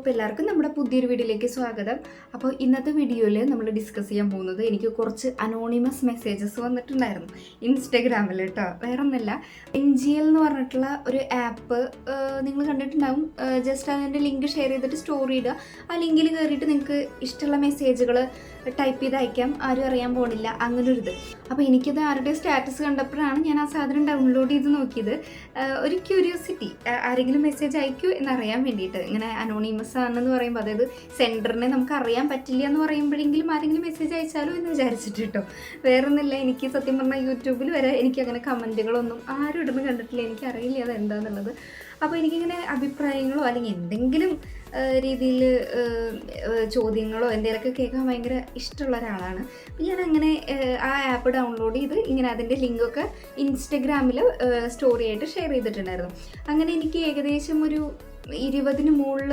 അപ്പോൾ എല്ലാവർക്കും നമ്മുടെ പുതിയൊരു വീഡിയോയിലേക്ക് സ്വാഗതം. അപ്പോൾ ഇന്നത്തെ വീഡിയോയിൽ നമ്മൾ ഡിസ്കസ് ചെയ്യാൻ പോകുന്നത് എനിക്ക് കുറച്ച് അനോണിമസ് മെസ്സേജസ് വന്നിട്ടുണ്ടായിരുന്നു ഇൻസ്റ്റഗ്രാമിൽ കേട്ടോ. വേറെ ഒന്നുമില്ല, NGL എന്ന് പറഞ്ഞിട്ടുള്ള ഒരു ആപ്പ് നിങ്ങൾ കണ്ടിട്ടുണ്ടാവും. ജസ്റ്റ് അതിൻ്റെ ലിങ്ക് ഷെയർ ചെയ്തിട്ട് സ്റ്റോറി ഇടുക. ആ ലിങ്കിൽ കയറിയിട്ട് നിങ്ങൾക്ക് ഇഷ്ടമുള്ള മെസ്സേജുകൾ ടൈപ്പ് ചെയ്ത് അയക്കാം, ആരും അറിയാൻ പോകണില്ല, അങ്ങനെ ഒരു ഇത്. അപ്പോൾ എനിക്കത് ആരുടെ സ്റ്റാറ്റസ് കണ്ടപ്പോഴാണ് ഞാൻ ആ സാധനം ഡൗൺലോഡ് ചെയ്ത് നോക്കിയത്. ഒരു ക്യൂരിയോസിറ്റി, ആരെങ്കിലും മെസ്സേജ് അയക്കൂ എന്നറിയാൻ വേണ്ടിയിട്ട്. ഇങ്ങനെ അനോണിമസ് ആണെന്ന് പറയുമ്പോൾ, അതായത് സെൻഡറിനെ നമുക്ക് അറിയാൻ പറ്റില്ല എന്ന് പറയുമ്പോഴെങ്കിലും ആരെങ്കിലും മെസ്സേജ് അയച്ചാലോ എന്ന് വിചാരിച്ചിട്ട് കേട്ടോ. വേറൊന്നുമില്ല, എനിക്ക് സത്യം പറഞ്ഞാൽ യൂട്യൂബിൽ വരെ എനിക്ക് അങ്ങനെ കമൻറ്റുകളൊന്നും ആരും ഇടുന്ന കണ്ടിട്ടില്ല, എനിക്കറിയില്ല അത് എന്താണെന്നുള്ളത്. അപ്പോൾ എനിക്കിങ്ങനെ അഭിപ്രായങ്ങളോ അല്ലെങ്കിൽ എന്തെങ്കിലും രീതിയിൽ ചോദ്യങ്ങളോ എന്തെങ്കിലുമൊക്കെ കേൾക്കാൻ ഭയങ്കര ഇഷ്ടമുള്ള ഒരാളാണ്. അപ്പം ഞാനങ്ങനെ ആ ആപ്പ് ഡൗൺലോഡ് ചെയ്ത് ഇങ്ങനെ അതിൻ്റെ ലിങ്കൊക്കെ ഇൻസ്റ്റഗ്രാമിൽ സ്റ്റോറി ആയിട്ട് ഷെയർ ചെയ്തിട്ടുണ്ടായിരുന്നു. അങ്ങനെ എനിക്ക് ഏകദേശം ഒരു 20ന് മുകളിൽ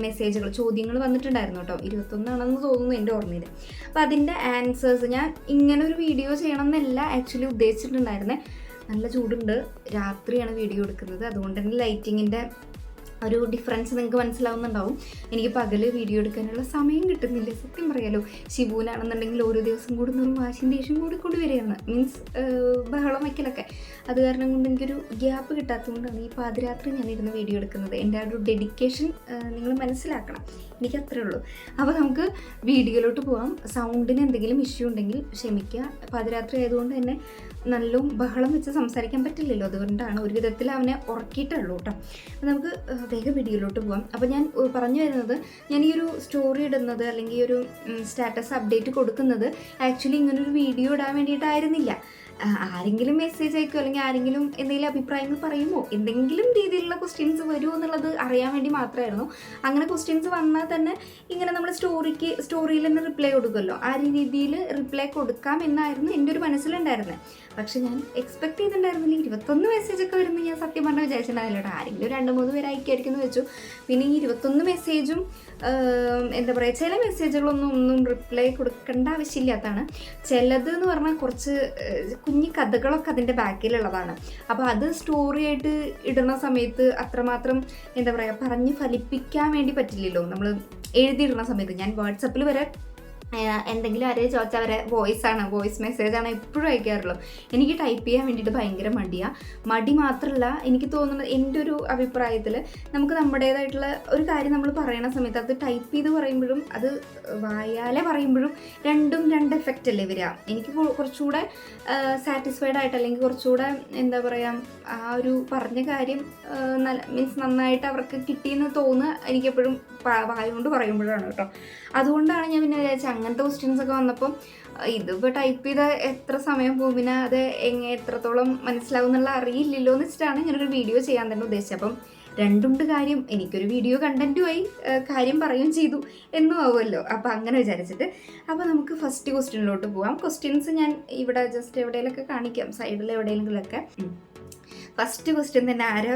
മെസ്സേജുകൾ, ചോദ്യങ്ങൾ വന്നിട്ടുണ്ടായിരുന്നു കേട്ടോ. 21 തോന്നുന്നു എൻ്റെ ഓർമ്മയിൽ. അപ്പോൾ അതിൻ്റെ ആൻസേഴ്സ് ഞാൻ ഇങ്ങനെ ഒരു വീഡിയോ ചെയ്യണം എന്നല്ല ആക്ച്വലി ഉദ്ദേശിച്ചിട്ടുണ്ടായിരുന്നത്. നല്ല ചൂടുണ്ട്, രാത്രിയാണ് വീഡിയോ എടുക്കുന്നത്, അതുകൊണ്ട് തന്നെ ലൈറ്റിങ്ങിൻ്റെ ഒരു ഡിഫറൻസ് നിങ്ങൾക്ക് മനസ്സിലാവുന്നുണ്ടാവും. എനിക്ക് പകൽ വീഡിയോ എടുക്കാനുള്ള സമയം കിട്ടുന്നില്ല, സത്യം പറയാലോ. ശിവൂനാണെന്നുണ്ടെങ്കിൽ ഓരോ ദിവസം കൂടുന്നൊരു വാശിയും ദേഷ്യം കൂടിക്കൊണ്ട് വരികയാണ്, മീൻസ് ബഹളം വയ്ക്കലൊക്കെ. അത് കാരണം കൊണ്ട് എനിക്കൊരു ഗ്യാപ്പ് കിട്ടാത്തതുകൊണ്ടാണ് ഈ പാതിരാത്രി ഞാനിരുന്ന് വീഡിയോ എടുക്കുന്നത്. എൻ്റെ ആ ഒരു ഡെഡിക്കേഷൻ നിങ്ങൾ മനസ്സിലാക്കണം, എനിക്ക് അത്രേ ഉള്ളൂ. അപ്പോൾ നമുക്ക് വീഡിയോയിലോട്ട് പോകാം. സൗണ്ടിന് എന്തെങ്കിലും ഇഷ്യൂ ഉണ്ടെങ്കിൽ ക്ഷമിക്കുക. പാതിരാത്രി ആയതുകൊണ്ട് തന്നെ നല്ല ബഹളം വെച്ച് സംസാരിക്കാൻ പറ്റില്ലല്ലോ, അതുകൊണ്ടാണ്. ഒരു വിധത്തിൽ അവനെ ഉറക്കിയിട്ടുള്ളൂ കേട്ടോ. അപ്പോൾ നമുക്ക് വേഗം വീഡിയോയിലോട്ട് പോകാം. അപ്പോൾ ഞാൻ പറഞ്ഞു വരുന്നത്, ഞാൻ ഈ ഒരു സ്റ്റോറി ഇടുന്നത് അല്ലെങ്കിൽ ഈ ഒരു സ്റ്റാറ്റസ് അപ്ഡേറ്റ് കൊടുക്കുന്നത് ആക്ച്വലി ഇങ്ങനൊരു വീഡിയോ ഇടാൻ വേണ്ടിയിട്ടായിരുന്നില്ല. ആരെങ്കിലും മെസ്സേജ് അയക്കുമോ അല്ലെങ്കിൽ ആരെങ്കിലും എന്തെങ്കിലും അഭിപ്രായങ്ങൾ പറയുമോ, എന്തെങ്കിലും രീതിയിലുള്ള ക്വസ്റ്റ്യൻസ് വരുമോ എന്നുള്ളത് അറിയാൻ വേണ്ടി മാത്രമായിരുന്നു. അങ്ങനെ ക്വസ്റ്റ്യൻസ് വന്നാൽ തന്നെ ഇങ്ങനെ നമ്മൾ സ്റ്റോറിയിൽ തന്നെ റിപ്ലൈ കൊടുക്കുമല്ലോ, ആ രീതിയിൽ റിപ്ലൈ കൊടുക്കാം എന്നായിരുന്നു എൻ്റെ ഒരു മനസ്സിലുണ്ടായിരുന്നത്. പക്ഷെ ഞാൻ എക്സ്പെക്ട് ചെയ്തിട്ടുണ്ടായിരുന്നില്ല 21 മെസ്സേജൊക്കെ വരുമ്പോൾ. ഞാൻ സത്യം പറഞ്ഞാൽ വിചാരിച്ചിട്ടുണ്ടായില്ല കേട്ടോ, ആരെങ്കിലും 2-3 പേര് അയക്കായിരിക്കും എന്ന് വെച്ചു. പിന്നെ ഈ 21 മെസ്സേജും എന്താ പറയുക, ചില മെസ്സേജുകളൊന്നും റിപ്ലൈ കൊടുക്കേണ്ട ആവശ്യമില്ലാത്തതാണ്. ചിലത് എന്ന് പറഞ്ഞാൽ കുറച്ച് കുഞ്ഞു കഥകളൊക്കെ അതിൻ്റെ ബാക്കിലുള്ളതാണ്. അപ്പോൾ അത് സ്റ്റോറി ആയിട്ട് ഇടുന്ന സമയത്ത് അത്രമാത്രം എന്താ പറയുക, പറഞ്ഞ് ഫലിപ്പിക്കാൻ വേണ്ടി പറ്റില്ലല്ലോ. നമ്മൾ എഴുതിയിടുന്ന സമയത്ത് ഞാൻ വാട്സപ്പിൽ വരെ എന്തെങ്കിലും ആരെയും ചോദിച്ചാൽ വരെ വോയിസ് മെസ്സേജാണ് എപ്പോഴും അയക്കാറുള്ളൂ. എനിക്ക് ടൈപ്പ് ചെയ്യാൻ വേണ്ടിയിട്ട് ഭയങ്കര മടി മാത്രമല്ല, എനിക്ക് തോന്നുന്നത് എൻ്റെ ഒരു അഭിപ്രായത്തിൽ നമുക്ക് നമ്മുടേതായിട്ടുള്ള ഒരു കാര്യം നമ്മൾ പറയണ സമയത്ത് അത് ടൈപ്പ് ചെയ്ത് പറയുമ്പോഴും അത് വായാലെ പറയുമ്പോഴും രണ്ട് എഫക്റ്റ് അല്ലേ വരിക. എനിക്ക് കുറച്ചുകൂടെ സാറ്റിസ്ഫൈഡ് ആയിട്ട് അല്ലെങ്കിൽ കുറച്ചുകൂടെ എന്താ പറയുക, ആ ഒരു പറഞ്ഞ കാര്യം മീൻസ് നന്നായിട്ട് അവർക്ക് കിട്ടിയെന്ന് തോന്നുക എനിക്കെപ്പോഴും വായ കൊണ്ട് പറയുമ്പോഴാണ് കേട്ടോ. അതുകൊണ്ടാണ് ഞാൻ പിന്നെ വിചാരിച്ചത് അങ്ങനത്തെ ക്വസ്റ്റ്യൻസ് ഒക്കെ വന്നപ്പം ഇതിപ്പോൾ ടൈപ്പ് ചെയ്ത എത്ര സമയം പോകും, പിന്നെ അത് എത്രത്തോളം മനസ്സിലാവും എന്നുള്ള അറിയില്ലല്ലോ എന്ന് വെച്ചിട്ടാണ് ഞാനൊരു വീഡിയോ ചെയ്യാൻ തന്നെ ഉദ്ദേശിച്ചത്. അപ്പം രണ്ടുണ്ട് കാര്യം, എനിക്കൊരു വീഡിയോ കണ്ടൻറ്റുമായി കാര്യം പറയുകയും ചെയ്തു എന്നും ആവുമല്ലോ. അപ്പോൾ അങ്ങനെ വിചാരിച്ചിട്ട് അപ്പോൾ നമുക്ക് ഫസ്റ്റ് ക്വസ്റ്റ്യനിലോട്ട് പോകാം. ക്വസ്റ്റ്യൻസ് ഞാൻ ഇവിടെ ജസ്റ്റ് എവിടെയെങ്കിലൊക്കെ കാണിക്കാം, സൈഡിൽ എവിടെയെങ്കിലൊക്കെ. ഫസ്റ്റ് ക്വസ്റ്റ്യൻ തന്നെ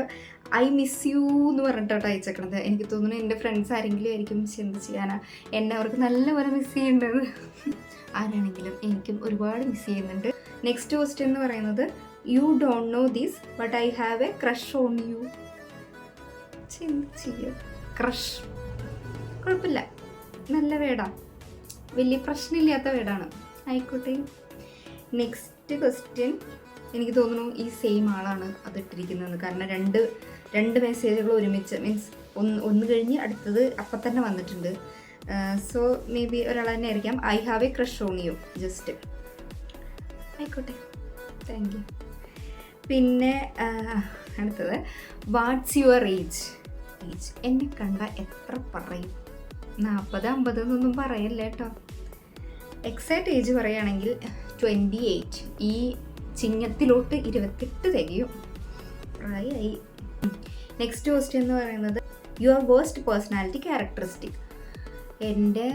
ഐ മിസ് യു എന്ന് പറഞ്ഞിട്ടോട്ട് അയച്ചേക്കണത്. എനിക്ക് തോന്നുന്നു എൻ്റെ ഫ്രണ്ട്സ് ആരെങ്കിലും ആയിരിക്കും എന്ത് ചെയ്യാനാ, എന്നെ അവർക്ക് നല്ലപോലെ മിസ് ചെയ്യുന്നുണ്ട്. ആരാണെങ്കിലും എനിക്കും ഒരുപാട് മിസ് ചെയ്യുന്നുണ്ട്. നെക്സ്റ്റ് ക്വസ്റ്റ്യൻ എന്ന് പറയുന്നത്, you don't know this but I have A crush on you. Crush കുഴപ്പമില്ല, നല്ല വേടാ, വലിയ പ്രശ്നമില്ലാത്ത വേടാണ്, ആയിക്കോട്ടെ. നെക്സ്റ്റ് ക്വസ്റ്റ്യൻ, എനിക്ക് തോന്നുന്നു ഈ സെയിം ആളാണ് അത് ഇട്ടിരിക്കുന്നത്. കാരണം രണ്ട് മെസ്സേജുകൾ ഒരുമിച്ച്, മീൻസ് ഒന്ന് കഴിഞ്ഞ് അടുത്തത് അപ്പം തന്നെ വന്നിട്ടുണ്ട്. സോ മേ ബി ഒരാൾ തന്നെ ആയിരിക്കാം. I have A crush on you, just ആയിക്കോട്ടെ, താങ്ക് യു. പിന്നെ അടുത്തത്, വാട്ട്സ് യുവർ ഏജ്. എന്നെ കണ്ട എത്ര പറയും, 40-50 എന്നൊന്നും പറയല്ല കേട്ടോ. എക്സാക്റ്റ് ഏജ് പറയുകയാണെങ്കിൽ 28. ഈ ചിങ്ങത്തിലോട്ട് 28 തികയും, പ്രായമായി. നെക്സ്റ്റ് ക്വസ്റ്റ്യൻ എന്ന് പറയുന്നത്, യുവർ വേസ്റ്റ് പേഴ്സണാലിറ്റി ക്യാരക്ടറിസ്റ്റിക്. എൻ്റെ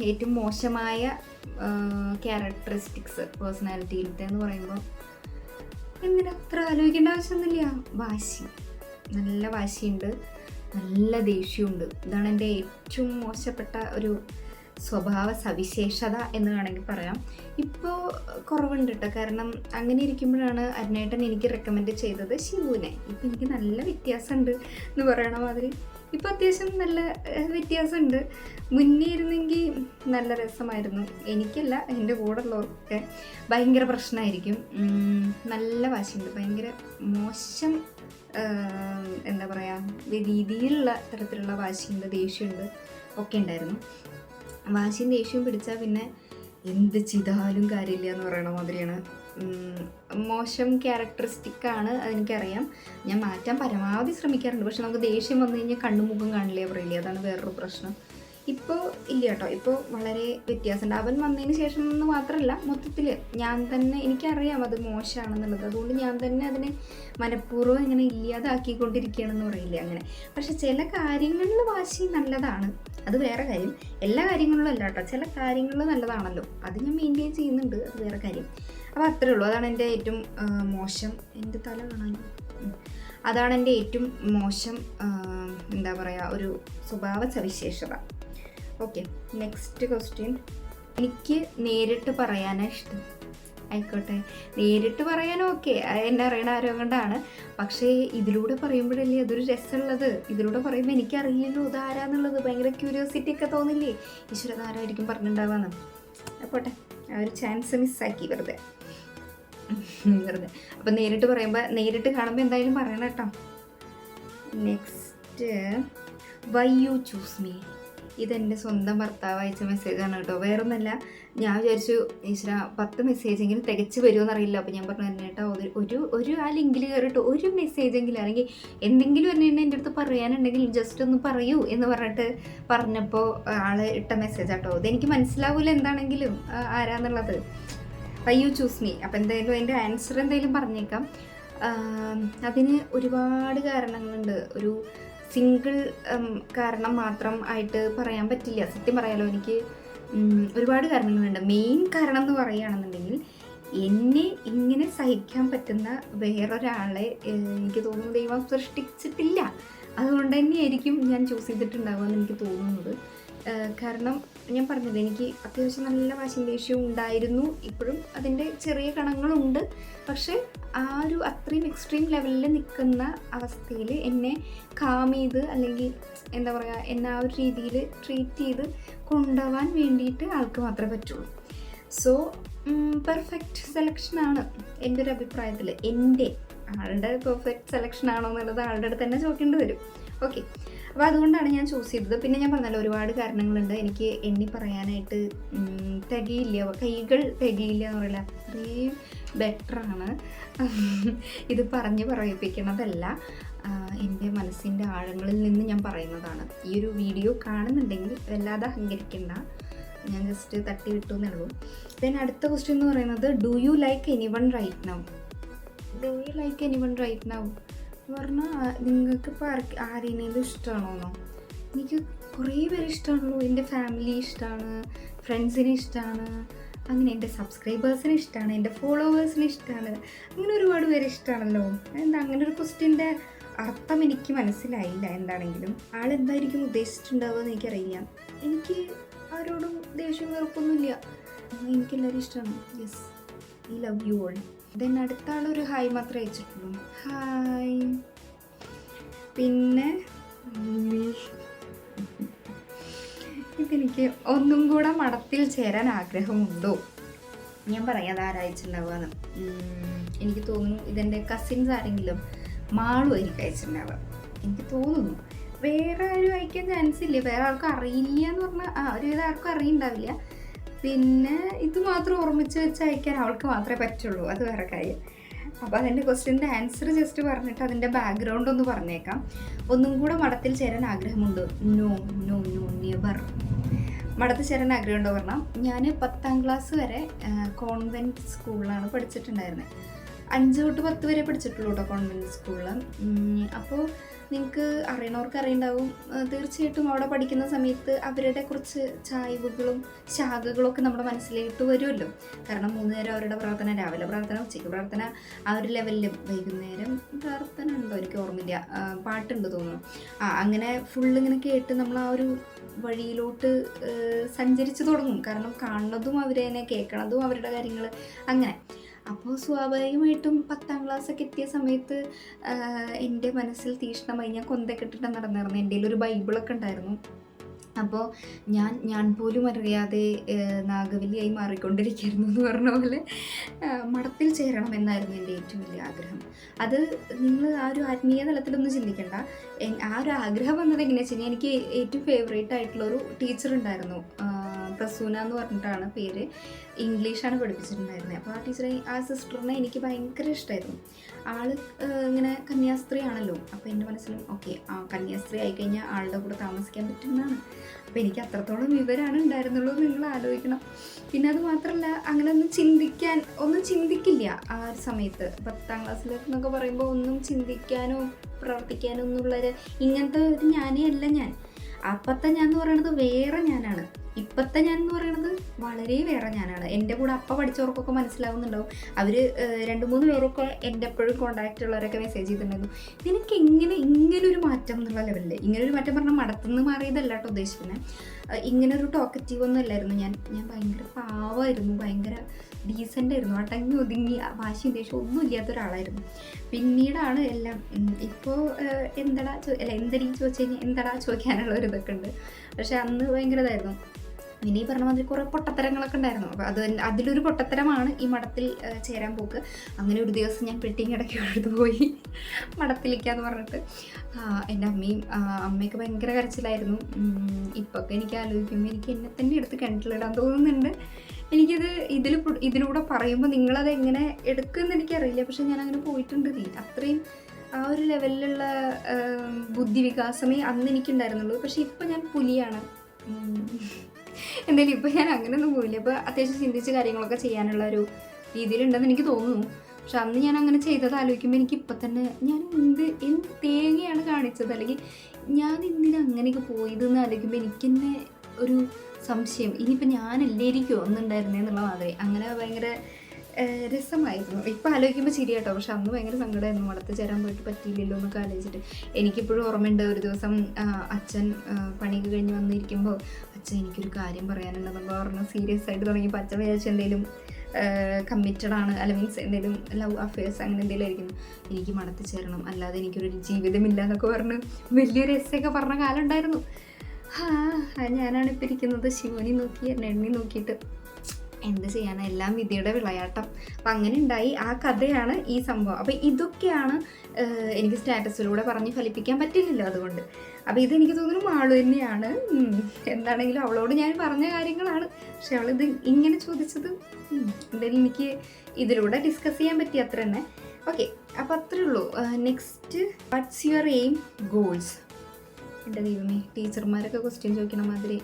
ഏറ്റവും മോശമായ ക്യാരക്ടറിസ്റ്റിക്സ് പേഴ്സണാലിറ്റിയിലത്തെ എന്ന് പറയുമ്പോൾ എന്തിനാ അത്ര ആലോചിക്കേണ്ട ആവശ്യമൊന്നുമില്ല. വാശി, നല്ല വാശിയുണ്ട്, നല്ല ദേഷ്യമുണ്ട്. ഇതാണ് എൻ്റെ ഏറ്റവും മോശപ്പെട്ട ഒരു സ്വഭാവ സവിശേഷത എന്ന് വേണമെങ്കിൽ പറയാം. ഇപ്പോൾ കുറവുണ്ട് കേട്ടോ, കാരണം അങ്ങനെ ഇരിക്കുമ്പോഴാണ് അരുണേട്ടൻ എനിക്ക് റെക്കമെൻഡ് ചെയ്തത് ശിവുവിനെ. ഇപ്പം എനിക്ക് നല്ല വ്യത്യാസമുണ്ട് എന്ന് പറയണ മാതിരി ഇപ്പം അത്യാവശ്യം നല്ല വ്യത്യാസമുണ്ട്. മുന്നേ ഇരുന്നെങ്കിൽ നല്ല രസമായിരുന്നു. എനിക്കല്ല, എൻ്റെ കൂടെ ഉള്ളവർക്കൊക്കെ ഭയങ്കര പ്രശ്നമായിരിക്കും. നല്ല വാശിയുണ്ട്, ഭയങ്കര മോശം എന്താ പറയുക രീതിയിലുള്ള തരത്തിലുള്ള വാശിയുണ്ട്, ദേഷ്യമുണ്ട് ഒക്കെ ഉണ്ടായിരുന്നു. വാശിയും ദേഷ്യവും പിടിച്ചാൽ പിന്നെ എന്ത് ചെയ്താലും കാര്യമില്ല എന്ന് പറയണ മാതിരിയാണ്. മോശം ക്യാരക്ടറിസ്റ്റിക്കാണ്, അതെനിക്കറിയാം. ഞാൻ മാറ്റാൻ പരമാവധി ശ്രമിക്കാറുണ്ട്. പക്ഷെ നമുക്ക് ദേഷ്യം വന്നു കഴിഞ്ഞാൽ കണ്ണുമുഖം കാണില്ലേ പറയില്ലേ, അതാണ് വേറൊരു പ്രശ്നം. ഇപ്പോൾ ഇല്ല കേട്ടോ, ഇപ്പോൾ വളരെ വ്യത്യാസമുണ്ട്. അവൻ വന്നതിന് ശേഷം എന്ന് മാത്രമല്ല, മൊത്തത്തിൽ ഞാൻ തന്നെ, എനിക്കറിയാം അത് മോശമാണെന്നുള്ളത്. അതുകൊണ്ട് ഞാൻ തന്നെ അതിനെ മനഃപൂർവ്വം ഇങ്ങനെ ഇല്ലാതാക്കിക്കൊണ്ടിരിക്കുകയാണെന്ന് പറയില്ലേ, അങ്ങനെ. പക്ഷെ ചില കാര്യങ്ങളിൽ വാശി നല്ലതാണ്, അത് വേറെ കാര്യം. എല്ലാ കാര്യങ്ങളിലും അല്ല കേട്ടോ, ചില കാര്യങ്ങളിൽ നല്ലതാണല്ലോ, അത് ഞാൻ മെയിൻറ്റെയിൻ ചെയ്യുന്നുണ്ട്, അത് വേറെ കാര്യം. അപ്പോൾ അത്രേ ഉള്ളൂ. അതാണ് എൻ്റെ ഏറ്റവും മോശം, എൻ്റെ തല കാണാൻ, അതാണ് എൻ്റെ ഏറ്റവും മോശം എന്താ പറയുക ഒരു സ്വഭാവ സവിശേഷത. Okay, next question. എനിക്ക് നേരിട്ട് പറയാനാണ് ഇഷ്ടം. ആയിക്കോട്ടെ, നേരിട്ട് പറയാൻ ഓക്കെ, എന്നെ അറിയണ ആരോ കൊണ്ടാണ്. പക്ഷേ ഇതിലൂടെ പറയുമ്പോഴല്ലേ അതൊരു രസമുള്ളത്. ഇതിലൂടെ പറയുമ്പോൾ എനിക്കറിയില്ലല്ലോ ഇതാരാന്നുള്ളത്. ഭയങ്കര ക്യൂരിയോസിറ്റി ഒക്കെ തോന്നില്ലേ, ഈശ്വരൻ ആരായിരിക്കും പറഞ്ഞിട്ടുണ്ടാവാന്ന്. അപ്പോട്ടെ, ആ ഒരു ചാൻസ് മിസ്സാക്കി വെറുതെ. അപ്പം നേരിട്ട് പറയുമ്പോൾ, നേരിട്ട് കാണുമ്പോൾ എന്തായാലും പറയണം കേട്ടോ. Next, why you choose me. ഇതെൻ്റെ സ്വന്തം ഭർത്താവ് അയച്ച മെസ്സേജാണ് കേട്ടോ, വേറൊന്നല്ല. ഞാൻ വിചാരിച്ചു ഈശ്വര 10 മെസ്സേജെങ്കിലും തികച്ച് വരുമോ അറിയില്ല. അപ്പോൾ ഞാൻ പറഞ്ഞു തന്നെ കേട്ടോ, ഒരു ആ ലിങ്കിൽ കയറിയിട്ട് ഒരു മെസ്സേജെങ്കിലും അല്ലെങ്കിൽ എന്തെങ്കിലും എന്നെ എൻ്റെ അടുത്ത് പറയാനുണ്ടെങ്കിൽ ജസ്റ്റ് ഒന്ന് പറയൂ എന്ന് പറഞ്ഞിട്ട് പറഞ്ഞപ്പോൾ ആൾ ഇട്ട മെസ്സേജ് കേട്ടോ. ഇതെനിക്ക് മനസ്സിലാവില്ല എന്താണെങ്കിലും ആരാന്നുള്ളത്. Why you choose me. അപ്പോൾ എന്തായാലും അതിൻ്റെ ആൻസർ എന്തായാലും പറഞ്ഞേക്കാം. അതിന് ഒരുപാട് കാരണങ്ങളുണ്ട്. ഒരു സിംഗിൾ കാരണം മാത്രം ആയിട്ട് പറയാൻ പറ്റില്ല. സത്യം പറയാലോ, എനിക്ക് ഒരുപാട് കാരണങ്ങളുണ്ട്. മെയിൻ കാരണം എന്ന് പറയുകയാണെന്നുണ്ടെങ്കിൽ, എന്നെ ഇങ്ങനെ സഹിക്കാൻ പറ്റുന്ന വേറൊരാളെ എനിക്ക് തോന്നുന്നു ദൈവം സൃഷ്ടിച്ചിട്ടില്ല. അതുകൊണ്ട് തന്നെയായിരിക്കും ഞാൻ ചൂസ് ചെയ്തിട്ടുണ്ടാവുമെന്ന് എനിക്ക് തോന്നുന്നത്. കാരണം ഞാൻ പറഞ്ഞില്ല, എനിക്ക് അത്യാവശ്യം നല്ല വാശിയും ദേഷ്യവും ഉണ്ടായിരുന്നു. ഇപ്പോഴും അതിൻ്റെ ചെറിയ കണങ്ങളുണ്ട്. പക്ഷേ ആ ഒരു അത്രയും എക്സ്ട്രീം ലെവലിൽ നിൽക്കുന്ന അവസ്ഥയിൽ എന്നെ കാം ചെയ്ത്, അല്ലെങ്കിൽ എന്താ പറയുക, എന്നെ ആ ഒരു രീതിയിൽ ട്രീറ്റ് ചെയ്ത് കൊണ്ടുപോകാൻ വേണ്ടിയിട്ട് ആൾക്ക് മാത്രമേ പറ്റുള്ളൂ. സോ പെർഫെക്റ്റ് സെലക്ഷനാണ് എൻ്റെ ഒരു അഭിപ്രായത്തിൽ. എൻ്റെ ആളുടെ പെർഫെക്റ്റ് സെലക്ഷൻ ആണോ എന്നുള്ളത് ആളുടെ അടുത്ത് തന്നെ ചോദിക്കേണ്ടി വരും. ഓക്കെ, അപ്പോൾ അതുകൊണ്ടാണ് ഞാൻ ചൂസ് ചെയ്തത്. പിന്നെ ഞാൻ പറഞ്ഞല്ലോ, ഒരുപാട് കാരണങ്ങളുണ്ട്. എനിക്ക് എണ്ണി പറയാനായിട്ട് തികയില്ല, കൈകൾ തികയില്ല എന്ന് പറയില്ല, അത്രയും ബെറ്ററാണ്. ഇത് പറഞ്ഞ് പറയിപ്പിക്കണതല്ല, എൻ്റെ മനസ്സിൻ്റെ ആഴങ്ങളിൽ നിന്ന് ഞാൻ പറയുന്നതാണ്. ഈ ഒരു വീഡിയോ കാണുന്നുണ്ടെങ്കിൽ വല്ലാതെ അഹങ്കരിക്കണ്ട, ഞാൻ ജസ്റ്റ് തട്ടി വിട്ടു എന്നേ ഉള്ളൂ. ദെൻ അടുത്ത ക്വസ്റ്റ്യൻ എന്ന് പറയുന്നത്, do you like anyone right now. Do you like anyone right now എന്ന് പറഞ്ഞാൽ നിങ്ങൾക്കിപ്പോൾ ആരെങ്കിലും ഇഷ്ടമാണോന്നോ? എനിക്ക് കുറേ പേര് ഇഷ്ടമാണല്ലോ. എൻ്റെ ഫാമിലി ഇഷ്ടമാണ്, ഫ്രണ്ട്സിനെ ഇഷ്ടമാണ്, അങ്ങനെ എൻ്റെ സബ്സ്ക്രൈബേഴ്സിന് ഇഷ്ടമാണ്, എൻ്റെ ഫോളോവേഴ്സിന് ഇഷ്ടമാണ്, അങ്ങനെ ഒരുപാട് പേര് ഇഷ്ടമാണല്ലോ. എന്താ അങ്ങനെ ഒരു ക്വസ്റ്റ്യൻ്റെ അർത്ഥം എനിക്ക് മനസ്സിലായില്ല. എന്താണെങ്കിലും ആളെന്തായിരിക്കും ഉദ്ദേശിച്ചിട്ടുണ്ടാവുക എന്ന് എനിക്കറിയില്ല. എനിക്ക് ആരോടും ദേഷ്യം വെറുപ്പൊന്നുമില്ല, എനിക്കെല്ലാവരും ഇഷ്ടമാണ്. Yes, I love you all. Then അടുത്ത ആളൊരു ഹായ് മാത്രമേ അയച്ചിട്ടുള്ളൂ, ഹായ്. പിന്നെ ഇതെനിക്ക് ഒന്നും കൂടെ മഠത്തിൽ ചേരാൻ ആഗ്രഹമുണ്ടോ? ഞാൻ പറയാം അത് ആരയച്ചിട്ടുണ്ടാവുകയെന്ന്. എനിക്ക് തോന്നുന്നു ഇതെൻ്റെ കസിൻസ് ആരെങ്കിലും, മാളും എനിക്ക് അയച്ചിട്ടുണ്ടാവുക എനിക്ക് തോന്നുന്നു. വേറെ ആരും അയക്കാൻ ചാൻസ് ഇല്ല, വേറെ ആർക്കും അറിയില്ല എന്ന് പറഞ്ഞാൽ ഒരുവിധം ആർക്കും അറിയുണ്ടാവില്ല. പിന്നെ ഇത് മാത്രം ഓർമ്മിച്ച് വെച്ച് അയക്കാൻ അവൾക്ക് മാത്രമേ പറ്റുള്ളൂ, അത് വേറെ കാര്യം. അപ്പോൾ അതിൻ്റെ ക്വസ്റ്റ്യൻ്റെ ആൻസർ ജസ്റ്റ് പറഞ്ഞിട്ട് അതിൻ്റെ ബാക്ക്ഗ്രൗണ്ട് ഒന്ന് പറഞ്ഞേക്കാം. ഒന്നും കൂടെ മഠത്തിൽ ചേരാൻ ആഗ്രഹമുണ്ട്. No no no never. മഠത്തിൽ ചേരാൻ ആഗ്രഹമുണ്ടോ പറഞ്ഞാൽ, ഞാൻ 10ാം ക്ലാസ് വരെ കോൺവെൻറ്റ് സ്കൂളിലാണ് പഠിച്ചിട്ടുണ്ടായിരുന്നത്. 5 തൊട്ട് 10 വരെ പഠിച്ചിട്ടുള്ളൂ കേട്ടോ കോൺവെൻറ്റ് സ്കൂളിൽ. അപ്പോൾ നിങ്ങൾക്ക് അറിയണവർക്ക് അറിയുണ്ടാവും, തീർച്ചയായിട്ടും അവിടെ പഠിക്കുന്ന സമയത്ത് അവരുടെ കുറച്ച് ചായ്വുകളും ശാഖകളൊക്കെ നമ്മുടെ മനസ്സിലേക്ക് വരുമല്ലോ. കാരണം 3 നേരം അവരുടെ പ്രാർത്ഥന, രാവിലെ പ്രാർത്ഥന, ഉച്ചയ്ക്ക് പ്രാർത്ഥന, ആ ഒരു ലെവലിൽ. വൈകുന്നേരം പ്രാർത്ഥന ഉണ്ടോ എനിക്ക് ഓർമ്മയില്ല, പാട്ടുണ്ട് തോന്നുന്നു. അങ്ങനെ ഫുള്ളിങ്ങനെ കേട്ട് നമ്മൾ ആ ഒരു വഴിയിലോട്ട് സഞ്ചരിച്ച് തുടങ്ങും. കാരണം കാണുന്നതും അവരെ തന്നെ, കേൾക്കണതും അവരുടെ കാര്യങ്ങൾ, അങ്ങനെ. അപ്പോൾ സ്വാഭാവികമായിട്ടും 10ാം ക്ലാസ്സൊക്കെ എത്തിയ സമയത്ത് എൻ്റെ മനസ്സിൽ തീക്ഷ്ണമായി ഞാൻ കൊന്തൊക്കെ ഇട്ടിട്ട് നടന്നിരുന്നു. എൻ്റെ കയ്യിൽ ഒരു ബൈബിളൊക്കെ ഉണ്ടായിരുന്നു. അപ്പോൾ ഞാൻ പോലും അറിയാതെ നാഗവല്ലിയായി മാറിക്കൊണ്ടിരിക്കുന്നു എന്ന് പറഞ്ഞ പോലെ മഠത്തിൽ ചേരണം എന്നായിരുന്നു എൻ്റെ ഏറ്റവും വലിയ ആഗ്രഹം. അത് നിങ്ങൾ ആ ഒരു ആത്മീയ തലത്തിലൊന്നും ചിന്തിക്കേണ്ട. ആ ഒരു ആഗ്രഹം വന്നത് എങ്ങനെയാണെന്ന് വെച്ച് കഴിഞ്ഞാൽ എനിക്ക് ഏറ്റവും ഫേവറേറ്റ് ആയിട്ടുള്ളൊരു ടീച്ചർ ഉണ്ടായിരുന്നു. പ്രസൂന എന്ന് പറഞ്ഞിട്ടാണ് പേര്. ഇംഗ്ലീഷാണ് പഠിപ്പിച്ചിട്ടുണ്ടായിരുന്നത്. അപ്പോൾ ആ ടീച്ചറെ, ആ സിസ്റ്ററിനെ എനിക്ക് ഭയങ്കര ഇഷ്ടമായിരുന്നു. ആൾ ഇങ്ങനെ കന്യാസ്ത്രീ ആണല്ലോ. അപ്പോൾ എൻ്റെ മനസ്സിലും ഓക്കെ, ആ കന്യാസ്ത്രീ ആയിക്കഴിഞ്ഞാൽ ആളുടെ കൂടെ താമസിക്കാൻ പറ്റുന്നതാണ്. അപ്പോൾ എനിക്ക് അത്രത്തോളം വിവരമാണ് ഉണ്ടായിരുന്നുള്ളൂ നിങ്ങൾ ആലോചിക്കണം. പിന്നെ അത് മാത്രമല്ല, അങ്ങനെ ഒന്നും ചിന്തിക്കില്ല ആ ഒരു സമയത്ത്. 10ാം ക്ലാസ്സിലൊക്കെ പറയുമ്പോൾ ഒന്നും ചിന്തിക്കാനോ പ്രവർത്തിക്കാനോ ഒന്നുള്ളൊരു ഇങ്ങനത്തെ ഒരു ഞാനേ അല്ല ഞാൻ. അപ്പത്തെ ഞാൻ എന്ന് പറയുന്നത് വേറെ ഞാനാണ്. ഇപ്പോഴത്തെ ഞാൻ എന്ന് പറയുന്നത് വളരെ വേറെ ഞാനാണ്. എൻ്റെ കൂടെ അപ്പം പഠിച്ചവർക്കൊക്കെ മനസ്സിലാവുന്നുണ്ടാവും. അവർ 2-3 പേരൊക്കെ എൻ്റെ എപ്പോഴും കോൺടാക്റ്റ് ഉള്ളവരൊക്കെ മെസ്സേജ് ചെയ്തിട്ടുണ്ടായിരുന്നു, നിനക്ക് എങ്ങനെ ഇങ്ങനൊരു മാറ്റം എന്നുള്ള ലെവലിൽ. ഇങ്ങനൊരു മാറ്റം പറഞ്ഞാൽ മടത്തുനിന്ന് മാറിയതല്ല കേട്ടോ ഉദ്ദേശിക്കുന്നത്. ഇങ്ങനൊരു ടോക്കറ്റീവ് ഒന്നും അല്ലായിരുന്നു ഞാൻ. ഭയങ്കര പാവമായിരുന്നു, ഭയങ്കര ഡീസൻ്റ് ആയിരുന്നു, അടങ്ങി ഒതുങ്ങി വാശിയും ദേഷ്യവും ഒന്നും ഇല്ലാത്ത ഒരാളായിരുന്നു. പിന്നീടാണ് എല്ലാം. ഇപ്പോൾ എന്തെടി ചോദിച്ചു കഴിഞ്ഞാൽ എന്താടാ ചോദിക്കാനുള്ള ഒരു ഇതൊക്കെ ഉണ്ട്. പക്ഷെ അന്ന് ഭയങ്കര ഇതായിരുന്നു. ഇനി പറഞ്ഞ മാതിരി കുറേ പൊട്ടത്തരങ്ങളൊക്കെ ഉണ്ടായിരുന്നു. അപ്പോൾ അതിലൊരു പൊട്ടത്തരമാണ് ഈ മഠത്തിൽ ചേരാൻ പോക്ക്. അങ്ങനെ ഒരു ദിവസം ഞാൻ പെട്ടിങ് ഇടയ്ക്ക് എടുത്ത് പോയി മഠത്തിലേക്കാന്ന് പറഞ്ഞിട്ട്. എൻ്റെ അമ്മയൊക്കെ ഭയങ്കര കരച്ചിലായിരുന്നു. ഇപ്പൊക്കെ എനിക്ക് ആലോചിക്കുമ്പോൾ എനിക്ക് എന്നെ തന്നെ എടുത്ത് കിണറ്റിലിടാൻ തോന്നുന്നുണ്ട്. എനിക്കത് ഇതിലൂടെ പറയുമ്പോൾ നിങ്ങളത് എങ്ങനെ എടുക്കുമെന്ന് എനിക്കറിയില്ല. പക്ഷെ ഞാനങ്ങനെ പോയിട്ടുണ്ട്. അത്രയും ആ ഒരു ലെവലിലുള്ള ബുദ്ധിവികാസമേ അന്ന് എനിക്കുണ്ടായിരുന്നുള്ളൂ. പക്ഷെ ഇപ്പം ഞാൻ പുലിയാണ്. എന്തായാലും ഇപ്പം ഞാൻ അങ്ങനെയൊന്നും പോയില്ല. ഇപ്പോൾ അത്യാവശ്യം ചിന്തിച്ച് കാര്യങ്ങളൊക്കെ ചെയ്യാനുള്ള ഒരു രീതിയിലുണ്ടെന്ന് എനിക്ക് തോന്നുന്നു. പക്ഷെ അന്ന് ഞാൻ അങ്ങനെ ചെയ്തത് ആലോചിക്കുമ്പോൾ എനിക്ക് ഇപ്പം തന്നെ ഞാൻ എന്ത് തേങ്ങയാണ് കാണിച്ചത്, അല്ലെങ്കിൽ ഞാൻ എന്തിനാ അങ്ങനെയൊക്കെ പോയതെന്ന് ആലോചിക്കുമ്പോൾ എനിക്ക് തന്നെ ഒരു സംശയം. ഇനിയിപ്പോൾ ഞാനല്ലേരിക്കുമോ ഒന്നുണ്ടായിരുന്നേന്നുള്ള മാതിരി. അങ്ങനെ ഭയങ്കര രസമായിരുന്നു. ഇപ്പം ആലോചിക്കുമ്പോൾ ശരി കേട്ടോ. പക്ഷെ അന്ന് ഭയങ്കര സങ്കടമായിരുന്നു. മഠത്തിൽ ചേരാൻ പോയിട്ട് പറ്റിയില്ലല്ലോ എന്നൊക്കെ ആലോചിച്ചിട്ട്. എനിക്കിപ്പോഴും ഓർമ്മയുണ്ട്, ഒരു ദിവസം അച്ഛൻ പണിയൊക്കെ കഴിഞ്ഞ് വന്നിരിക്കുമ്പോൾ അച്ഛൻ എനിക്കൊരു കാര്യം പറയാനുണ്ടെന്നൊക്കെ പറഞ്ഞ് സീരിയസ് ആയിട്ട് തുടങ്ങിയപ്പോൾ അച്ഛൻ വിചാരിച്ചു എന്തെങ്കിലും കമ്മിറ്റഡ് ആണ്, അല്ല മീൻസ് എന്തെങ്കിലും ലവ് അഫെയർസ് അങ്ങനെ എന്തെങ്കിലും ആയിരിക്കും. എനിക്ക് മഠത്തിൽ ചേരണം, അല്ലാതെ എനിക്കൊരു ജീവിതമില്ല എന്നൊക്കെ പറഞ്ഞ് വലിയൊരു എസ്സൊക്കെ പറഞ്ഞ കാലം ഉണ്ടായിരുന്നു. ഞാനാണ് ഇപ്പം ഇരിക്കുന്നത് ശിവനെ നോക്കി എണ്ണി നോക്കിയിട്ട്. എന്ത് ചെയ്യാനാണ്, എല്ലാം വിധിയുടെ വിളയാട്ടം. അപ്പം അങ്ങനെ ഉണ്ടായി. ആ കഥയാണ് ഈ സംഭവം. അപ്പം ഇതൊക്കെയാണ് എനിക്ക് സ്റ്റാറ്റസിലൂടെ പറഞ്ഞ് ഫലിപ്പിക്കാൻ പറ്റില്ലല്ലോ. അതുകൊണ്ട് അപ്പോൾ ഇതെനിക്ക് തോന്നുന്നു മാളു തന്നെയാണ്. എന്താണെങ്കിലും അവളോട് ഞാൻ പറഞ്ഞ കാര്യങ്ങളാണ്. പക്ഷെ അവളിത് ഇങ്ങനെ ചോദിച്ചത് എന്തായാലും എനിക്ക് ഇതിലൂടെ ഡിസ്കസ് ചെയ്യാൻ പറ്റി, അത്ര തന്നെ. ഓക്കെ, അപ്പോൾ അത്രേ ഉള്ളൂ. Next, what's your aim, goals. എൻ്റെ ദൈവമേ, ടീച്ചർമാരൊക്കെ ക്വസ്റ്റ്യൻ ചോദിക്കണ മാതിരി.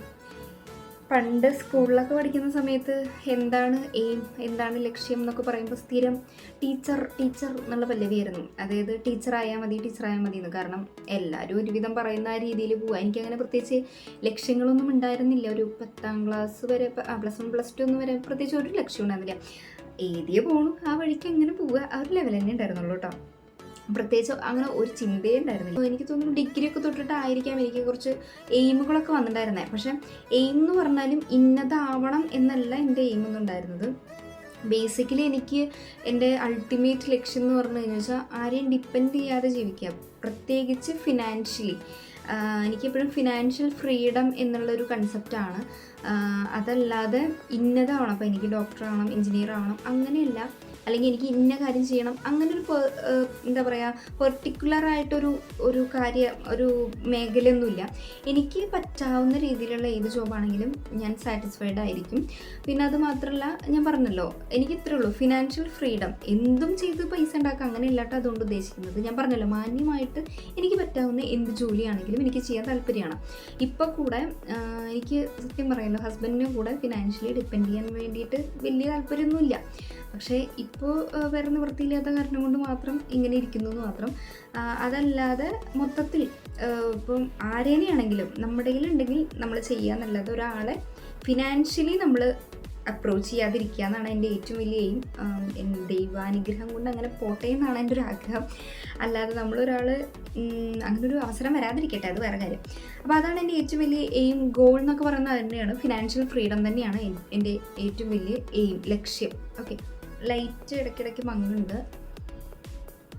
പണ്ട് സ്കൂളിലൊക്കെ പഠിക്കുന്ന സമയത്ത് എന്താണ് എയിം, എന്താണ് ലക്ഷ്യം എന്നൊക്കെ പറയുമ്പോൾ സ്ഥിരം ടീച്ചർ എന്നുള്ള പല്ലവിയായിരുന്നു. അതായത് ടീച്ചറായാൽ മതി എന്ന്. കാരണം എല്ലാവരും ഒരുവിധം പറയുന്ന ആ രീതിയിൽ പോവുക. എനിക്കങ്ങനെ പ്രത്യേകിച്ച് ലക്ഷ്യങ്ങളൊന്നും ഉണ്ടായിരുന്നില്ല. ഒരു 10ാം ക്ലാസ് വരെ, +1 +2 ഒന്നും വരെ പ്രത്യേകിച്ച് ഒരു ലക്ഷ്യം ഉണ്ടായിരുന്നില്ല. ഏതിയെ പോകണു ആ വഴിക്ക് എങ്ങനെ പോവുക, ആ ഒരു ലെവൽ തന്നെ ഉണ്ടായിരുന്നുള്ളൂ കേട്ടോ. പ്രത്യേകിച്ച് അങ്ങനെ ഒരു ചിന്തയേ ഉണ്ടായിരുന്നില്ല. എനിക്ക് തോന്നുന്നു ഡിഗ്രി ഒക്കെ തൊട്ടിട്ടായിരിക്കാം എനിക്ക് കുറച്ച് എയിമുകളൊക്കെ വന്നിട്ടുണ്ടായിരുന്നത്. പക്ഷെ എയിം എന്ന് പറഞ്ഞാലും ഇന്നതാവണം എന്നല്ല എൻ്റെ എയിം ഒന്നും ഉണ്ടായിരുന്നത്. ബേസിക്കലി എനിക്ക് എൻ്റെ അൾട്ടിമേറ്റ് ലക്ഷ്യം എന്ന് പറഞ്ഞു കഴിഞ്ഞാൽ ആരെയും ഡിപ്പെൻഡ് ചെയ്യാതെ ജീവിക്കുക, പ്രത്യേകിച്ച് ഫിനാൻഷ്യലി. എനിക്കെപ്പോഴും ഫിനാൻഷ്യൽ ഫ്രീഡം എന്നുള്ളൊരു കൺസെപ്റ്റാണ്. അതല്ലാതെ ഇന്നതാവണം, അപ്പോൾ എനിക്ക് ഡോക്ടറാവണം, എൻജിനീയർ ആവണം, അങ്ങനെയല്ല. അല്ലെങ്കിൽ എനിക്ക് ഇന്ന കാര്യം ചെയ്യണം, അങ്ങനൊരു എന്താ പറയുക, പെർട്ടിക്കുലറായിട്ടൊരു ഒരു മേഖലയൊന്നുമില്ല. എനിക്ക് പറ്റാവുന്ന രീതിയിലുള്ള ഏത് ജോബാണെങ്കിലും ഞാൻ സാറ്റിസ്ഫൈഡ് ആയിരിക്കും. പിന്നെ അത് മാത്രമല്ല, ഞാൻ പറഞ്ഞല്ലോ, എനിക്ക് ഇത്രേ ഉള്ളൂ, ഫിനാൻഷ്യൽ ഫ്രീഡം. എന്തും ചെയ്ത് പൈസ ഉണ്ടാക്കുക, അങ്ങനെ ഇല്ലാട്ടോ അതുകൊണ്ട് ഉദ്ദേശിക്കുന്നത്. ഞാൻ പറഞ്ഞല്ലോ, മാന്യമായിട്ട് എനിക്ക് പറ്റാവുന്ന എന്ത് ജോലിയാണെങ്കിലും എനിക്ക് ചെയ്യാൻ താല്പര്യമാണ്. ഇപ്പോൾ കൂടെ എനിക്ക് സത്യം പറയുമല്ലോ, ഹസ്ബൻഡിനും കൂടെ ഫിനാൻഷ്യലി ഡിപ്പെൻഡ് ചെയ്യാൻ വേണ്ടിയിട്ട് വലിയ താല്പര്യമൊന്നുമില്ല. പക്ഷേ ഇപ്പോൾ വേറെ നിവൃത്തിയില്ലാത്ത കാരണം കൊണ്ട് മാത്രം ഇങ്ങനെ ഇരിക്കുന്നു എന്ന് മാത്രം. അതല്ലാതെ മൊത്തത്തിൽ ഇപ്പം ആരേനെയാണെങ്കിലും നമ്മുടെ കയ്യിലുണ്ടെങ്കിൽ നമ്മൾ ചെയ്യുക എന്നല്ലാതെ ഒരാളെ ഫിനാൻഷ്യലി നമ്മൾ അപ്രോച്ച് ചെയ്യാതിരിക്കുക എന്നാണ് എൻ്റെ ഏറ്റവും വലിയ എയിം. ദൈവാനുഗ്രഹം കൊണ്ട് അങ്ങനെ പോട്ടെ എന്നാണ് എൻ്റെ ഒരു ആഗ്രഹം. അല്ലാതെ നമ്മളൊരാൾ അങ്ങനൊരു അവസരം വരാതിരിക്കട്ടെ, അത് വേറെ കാര്യം. അപ്പോൾ അതാണ് എൻ്റെ ഏറ്റവും വലിയ എയിം. ഗോൾ എന്നൊക്കെ പറയുന്നത് തന്നെയാണ്, ഫിനാൻഷ്യൽ ഫ്രീഡം തന്നെയാണ് എൻ്റെ ഏറ്റവും വലിയ എയിം, ലക്ഷ്യം. ഓക്കെ, ലൈറ്റ് ഇടയ്ക്കിടയ്ക്ക് മങ്ങുണ്ട്,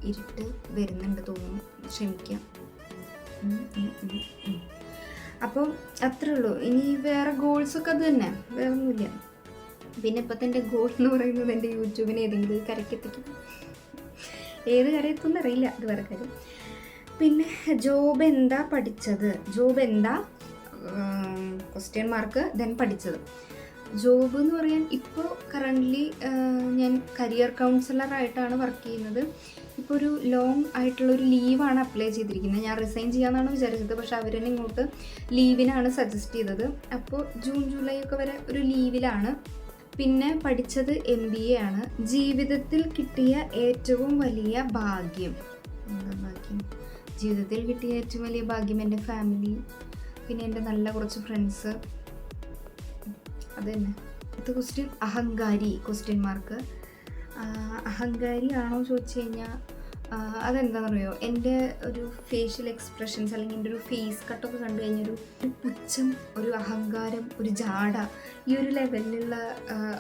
ഇരുട്ട് വരുന്നുണ്ട് തോന്നുന്നു, ക്ഷമിക്കാം. അപ്പം അത്രേ ഉള്ളൂ. ഇനി വേറെ ഗോൾസൊക്കെ അത് തന്നെ, വേറെ ഒന്നുമില്ല. പിന്നെ ഇപ്പോഴത്തെ എൻ്റെ ഗോൾ എന്ന് പറയുന്നത് എൻ്റെ യൂട്യൂബിനെ ഏതെങ്കിലും കരക്കെത്തിക്കും. ഏത് കരയെത്തുമെന്ന് അറിയില്ല, അത് വേറെ കാര്യം. പിന്നെ ജോബ് എന്താ പഠിച്ചത്, ജോബ് എന്താ ?, പഠിച്ചത്. ജോബ് എന്ന് പറയാൻ ഇപ്പോൾ കറൻ്റ്ലി ഞാൻ കരിയർ കൗൺസിലറായിട്ടാണ് വർക്ക് ചെയ്യുന്നത്. ഇപ്പോൾ ഒരു ലോങ് ആയിട്ടുള്ളൊരു ലീവാണ് അപ്ലൈ ചെയ്തിരിക്കുന്നത്. ഞാൻ റിസൈൻ ചെയ്യാമെന്നാണ് വിചാരിച്ചത്, പക്ഷേ അവർ തന്നെ ഇങ്ങോട്ട് ലീവിനാണ് സജസ്റ്റ് ചെയ്തത്. അപ്പോൾ ജൂൺ ജൂലൈ ഒക്കെ വരെ ഒരു ലീവിലാണ്. പിന്നെ പഠിച്ചത് MBA ആണ്. ജീവിതത്തിൽ കിട്ടിയ ഏറ്റവും വലിയ ഭാഗ്യം, എന്താ ഭാഗ്യം? ജീവിതത്തിൽ കിട്ടിയ ഏറ്റവും വലിയ ഭാഗ്യം എൻ്റെ ഫാമിലി, പിന്നെ എൻ്റെ നല്ല കുറച്ച് ഫ്രണ്ട്സ്, അത് തന്നെ. അടുത്ത ക്വസ്റ്റ്യൻ അഹങ്കാരി ? അഹങ്കാരി ആണോ ചോദിച്ചു കഴിഞ്ഞാൽ അതെന്താണെന്നറിയോ, എൻ്റെ ഒരു ഫേഷ്യൽ എക്സ്പ്രഷൻസ് അല്ലെങ്കിൽ എൻ്റെ ഒരു ഫേസ് കട്ടൊക്കെ കണ്ടു കഴിഞ്ഞൊരു പുച്ഛം, ഒരു അഹങ്കാരം, ഒരു ജാട, ഈ ഒരു ലെവലിലുള്ള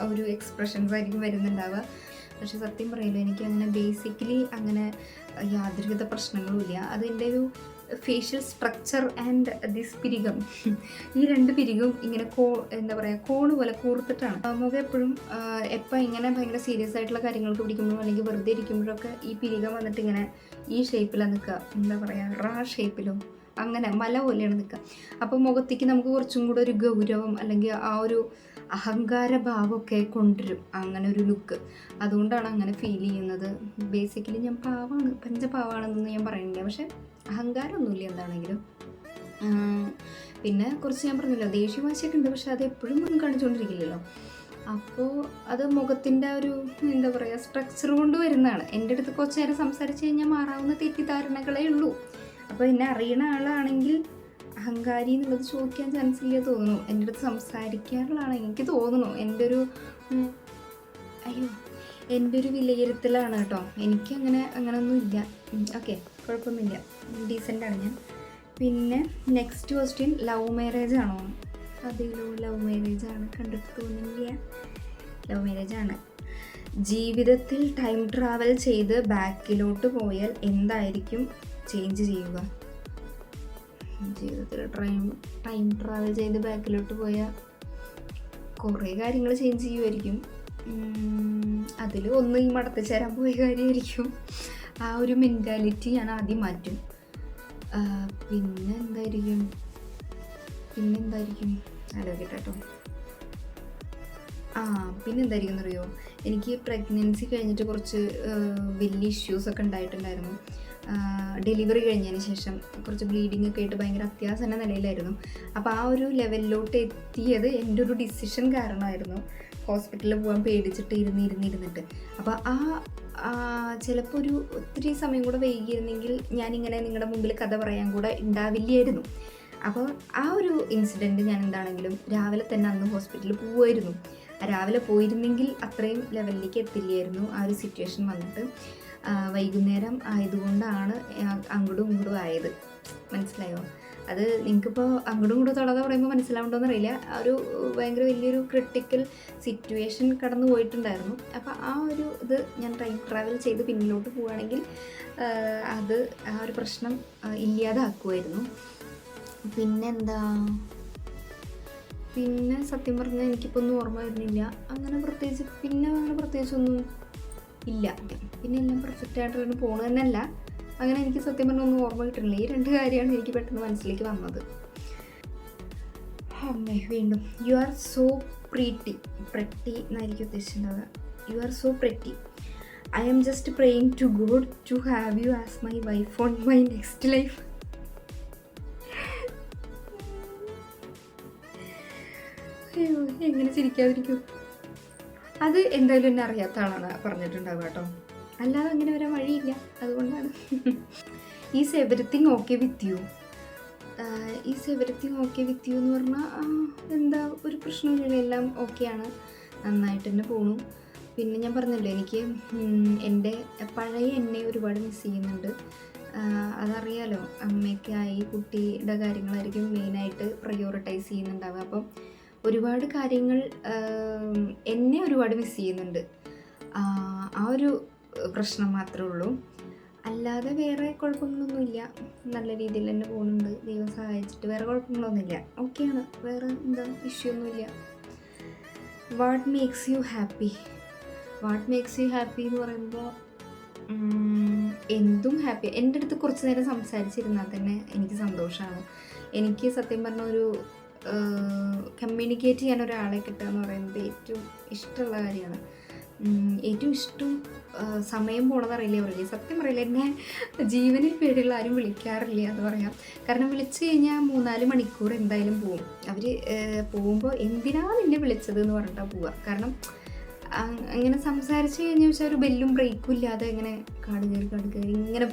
ഒരു എക്സ്പ്രഷൻസ് ആയിരിക്കും വരുന്നുണ്ടാവുക. പക്ഷെ സത്യം പറയില്ല, എനിക്കങ്ങനെ ബേസിക്കലി അങ്ങനെ യാതൊരുവിധ പ്രശ്നങ്ങളുമില്ല. അതെൻ്റെ ഒരു ഫേഷ്യൽ സ്ട്രക്ചർ ആൻഡ് ദിസ് പിരികം, ഈ 2 പിരികും ഇങ്ങനെ എന്താ പറയുക, കോണ് പോലെ കൂർത്തിട്ടാണ്. മുഖം എപ്പോഴും എപ്പോൾ ഇങ്ങനെ ഭയങ്കര സീരിയസ് ആയിട്ടുള്ള കാര്യങ്ങൾക്ക് പിടിക്കുമ്പോഴും അല്ലെങ്കിൽ വെറുതെ ഇരിക്കുമ്പോഴൊക്കെ ഈ പിരികം വന്നിട്ട് ഇങ്ങനെ ഈ ഷേപ്പിലാണ് നിൽക്കുക, എന്താ പറയുക, റാ ഷേപ്പിലും അങ്ങനെ മല പോലെയാണ് നിൽക്കുക. അപ്പോൾ മുഖത്തേക്ക് നമുക്ക് കുറച്ചും കൂടെ ഒരു ഗൗരവം അല്ലെങ്കിൽ ആ ഒരു അഹങ്കാര ഭാവമൊക്കെ കൊണ്ടുവരും, അങ്ങനെ ഒരു ലുക്ക്. അതുകൊണ്ടാണ് അങ്ങനെ ഫീൽ ചെയ്യുന്നത്. ബേസിക്കലി ഞാൻ പാവാണ്, പഞ്ചപാവാണെന്നൊന്നും ഞാൻ പറയുന്നില്ല, പക്ഷെ അഹങ്കാരമൊന്നുമില്ല എന്താണെങ്കിലും. പിന്നെ കുറച്ച് ഞാൻ പറഞ്ഞില്ല, ദേഷ്യവാശിയൊക്കെ ഉണ്ട്, പക്ഷെ അത് എപ്പോഴും ഒന്നും കാണിച്ചുകൊണ്ടിരിക്കില്ലല്ലോ. അപ്പോൾ അത് മുഖത്തിൻ്റെ ഒരു എന്താ പറയുക സ്ട്രക്ചർ കൊണ്ട് വരുന്നതാണ്. എൻ്റെ അടുത്ത് കുറച്ച് നേരം സംസാരിച്ച് കഴിഞ്ഞാൽ മാറാവുന്ന തെറ്റിദ്ധാരണകളേ ഉള്ളൂ. അപ്പോൾ എന്നെ അറിയണ ആളാണെങ്കിൽ അഹങ്കാരി എന്നുള്ളത് ചോദിക്കാൻ ചാൻസ് ഇല്ല തോന്നുന്നു. എൻ്റെ അടുത്ത് സംസാരിക്കാറുള്ളതാണ് എനിക്ക് തോന്നുന്നു. എൻ്റെ ഒരു വിലയിരുത്തലാണ് കേട്ടോ. എനിക്കങ്ങനെ അങ്ങനെയൊന്നും ഇല്ല. ഓക്കെ, കുഴപ്പമൊന്നുമില്ല, ഡീസൻ്റാണ് ഞാൻ. പിന്നെ നെക്സ്റ്റ് ക്വസ്റ്റ്യൻ, ലവ് മാരേജ് ആണോ? അതെയോ, ലവ് മാരേജ് ആണ്, കണ്ടിട്ട് തോന്നുന്നില്ല, ലവ് മാരേജ് ആണ്. ജീവിതത്തിൽ ടൈം ട്രാവൽ ചെയ്ത് ബാക്കിലോട്ട് പോയാൽ എന്തായിരിക്കും ചേഞ്ച് ചെയ്യുക? ജീവിതത്തിൽ ടൈം ട്രാവൽ ചെയ്ത് ബാക്കിലോട്ട് പോയാൽ കുറേ കാര്യങ്ങൾ ചേഞ്ച് ചെയ്യുമായിരിക്കും. അതിൽ ഒന്ന് ഈ മടത്ത് ചേരാൻ പോയ കാര്യമായിരിക്കും. ആ ഒരു മെൻറ്റാലിറ്റി ഞാൻ ആദ്യം മാറ്റും. പിന്നെന്തായിരിക്കും ആലോചിക്കട്ടെ കേട്ടോ. പിന്നെന്തായിരിക്കും എന്നറിയോ, എനിക്ക് പ്രഗ്നൻസി കഴിഞ്ഞിട്ട് കുറച്ച് വലിയ ഇഷ്യൂസൊക്കെ ഉണ്ടായിട്ടുണ്ടായിരുന്നു. ഡെലിവറി കഴിഞ്ഞതിന് ശേഷം കുറച്ച് ബ്ലീഡിങ് ഒക്കെ ആയിട്ട് ഭയങ്കര അത്യാസന്ന നിലയിലായിരുന്നു. അപ്പോൾ ആ ഒരു ലെവലിലോട്ട് എത്തിയത് എൻ്റെ ഒരു ഡിസിഷൻ കാരണമായിരുന്നു. ഹോസ്പിറ്റലിൽ പോകാൻ പേടിച്ചിട്ട് ഇരുന്നിട്ട്. അപ്പോൾ ചിലപ്പോൾ ഒരു ഒത്തിരി സമയം കൂടെ വൈകിയിരുന്നെങ്കിൽ ഞാനിങ്ങനെ നിങ്ങളുടെ മുമ്പിൽ കഥ പറയാൻ കൂടെ ഉണ്ടാവില്ലായിരുന്നു. അപ്പോൾ ആ ഒരു ഇൻസിഡൻറ്റ് ഞാൻ എന്താണെങ്കിലും രാവിലെ തന്നെ അന്ന് ഹോസ്പിറ്റലിൽ പോവുമായിരുന്നു. രാവിലെ പോയിരുന്നെങ്കിൽ അത്രയും ലെവലിലേക്ക് എത്തില്ലായിരുന്നു ആ ഒരു സിറ്റുവേഷൻ വന്നിട്ട്. വൈകുന്നേരം ആയതുകൊണ്ടാണ് അങ്ങോട്ടും ഇങ്ങോട്ടും ആയത്. മനസ്സിലായോ? അത് നിങ്ങൾക്കിപ്പോൾ അങ്ങോട്ടും ഇങ്ങോട്ടും തൊടാതെ പറയുമ്പോൾ മനസ്സിലാവുണ്ടോയെന്ന് അറിയില്ല. ഒരു ഭയങ്കര വലിയൊരു ക്രിട്ടിക്കൽ സിറ്റുവേഷൻ കടന്നു പോയിട്ടുണ്ടായിരുന്നു. അപ്പോൾ ആ ഒരു ഇത് ഞാൻ ടൈം ട്രാവൽ ചെയ്ത് പിന്നിലോട്ട് പോവുകയാണെങ്കിൽ അത് ആ ഒരു പ്രശ്നം ഇല്ലാതാക്കുമായിരുന്നു. പിന്നെ സത്യം പറഞ്ഞാൽ എനിക്കിപ്പോൾ ഒന്നും ഓർമ്മ വരുന്നില്ല. അങ്ങനെ പ്രത്യേകിച്ചൊന്നും ഇല്ല. പിന്നെ എല്ലാം പെർഫെക്റ്റ് ആയിട്ട് പോകണത് തന്നെയല്ല. അങ്ങനെ എനിക്ക് സത്യം പറഞ്ഞാൽ ഒന്നും ഓർമ്മ കിട്ടുന്നില്ല. ഈ 2 കാര്യമാണ് എനിക്ക് പെട്ടെന്ന് മനസ്സിലേക്ക് വന്നത്. വീണ്ടും യു ആർ സോ പ്രെറ്റി എന്നായിരിക്കും ഉദ്ദേശിച്ചിട്ടുണ്ടാവുക. You are so pretty. I am just praying to God to have you as my wife on my next life. അയ്യോ, എങ്ങനെ ചിരിക്കാതിരിക്കും? അത് എന്തായാലും എന്നെ അറിയാത്ത ആളാണ് പറഞ്ഞിട്ടുണ്ടാവുക കേട്ടോ. അല്ലാതെ അങ്ങനെ വരാൻ വഴിയില്ല, അതുകൊണ്ടാണ്. Is everything okay with you? Is everything okay with you എന്ന് പറഞ്ഞാൽ എന്താ, ഒരു പ്രശ്നമില്ല, എല്ലാം ഓക്കെയാണ്, നന്നായിട്ട് തന്നെ പോണു. പിന്നെ ഞാൻ പറഞ്ഞല്ലോ, എനിക്ക് എൻ്റെ പഴയ എന്നെ ഒരുപാട് മിസ് ചെയ്യുന്നുണ്ട്. അതറിയാലോ, അമ്മയൊക്കെ ആയി കുട്ടിയുടെ കാര്യങ്ങളായിരിക്കും മെയിനായിട്ട് പ്രയോറിറ്റൈസ് ചെയ്യുന്നുണ്ടാവുക. അപ്പം ഒരുപാട് കാര്യങ്ങൾ എന്നെ ഒരുപാട് മിസ് ചെയ്യുന്നുണ്ട്. ആ ഒരു പ്രശ്നം മാത്രമേ ഉള്ളൂ. അല്ലാതെ വേറെ കുഴപ്പങ്ങളൊന്നുമില്ല. നല്ല രീതിയിൽ തന്നെ പോകുന്നുണ്ട്. ദൈവം സഹായിച്ചിട്ട് വേറെ കുഴപ്പങ്ങളൊന്നുമില്ല. ഓക്കെയാണ്. വേറെ എന്താ ഇഷ്യൂ ഒന്നുമില്ല. What makes you happy? What makes you happy എന്ന് പറയുമ്പോൾ എന്തും ഹാപ്പി. എൻ്റെ അടുത്ത് കുറച്ച് നേരം സംസാരിച്ചിരുന്നാൽ തന്നെ എനിക്ക് സന്തോഷമാണ്. എനിക്ക് സത്യം പറഞ്ഞ ഒരു കമ്മ്യൂണിക്കേറ്റ് ചെയ്യാൻ ഒരാളെ കിട്ടുക എന്ന് പറയുന്നത് ഏറ്റവും ഇഷ്ടമുള്ള കാര്യമാണ്. ഏറ്റവും ഇഷ്ടം സമയം പോണതറിയില്ലേ പറയില്ലേ. സത്യം പറയില്ല, എന്നെ ജീവനിൽ പേടിയുള്ള ആരും വിളിക്കാറില്ല എന്ന് പറയാം. കാരണം വിളിച്ചു കഴിഞ്ഞാൽ 3-4 മണിക്കൂർ എന്തായാലും പോവും. അവർ പോകുമ്പോൾ എന്തിനാണ് നിന്നെ വിളിച്ചത് എന്ന് പറഞ്ഞിട്ടാണ് പോവുക. കാരണം അങ്ങനെ സംസാരിച്ച് കഴിഞ്ഞാൽ വെച്ചാൽ ഒരു ബെല്ലും ബ്രേക്കും ഇല്ലാതെ ഇങ്ങനെ കാട് കയറി ഇങ്ങനെ.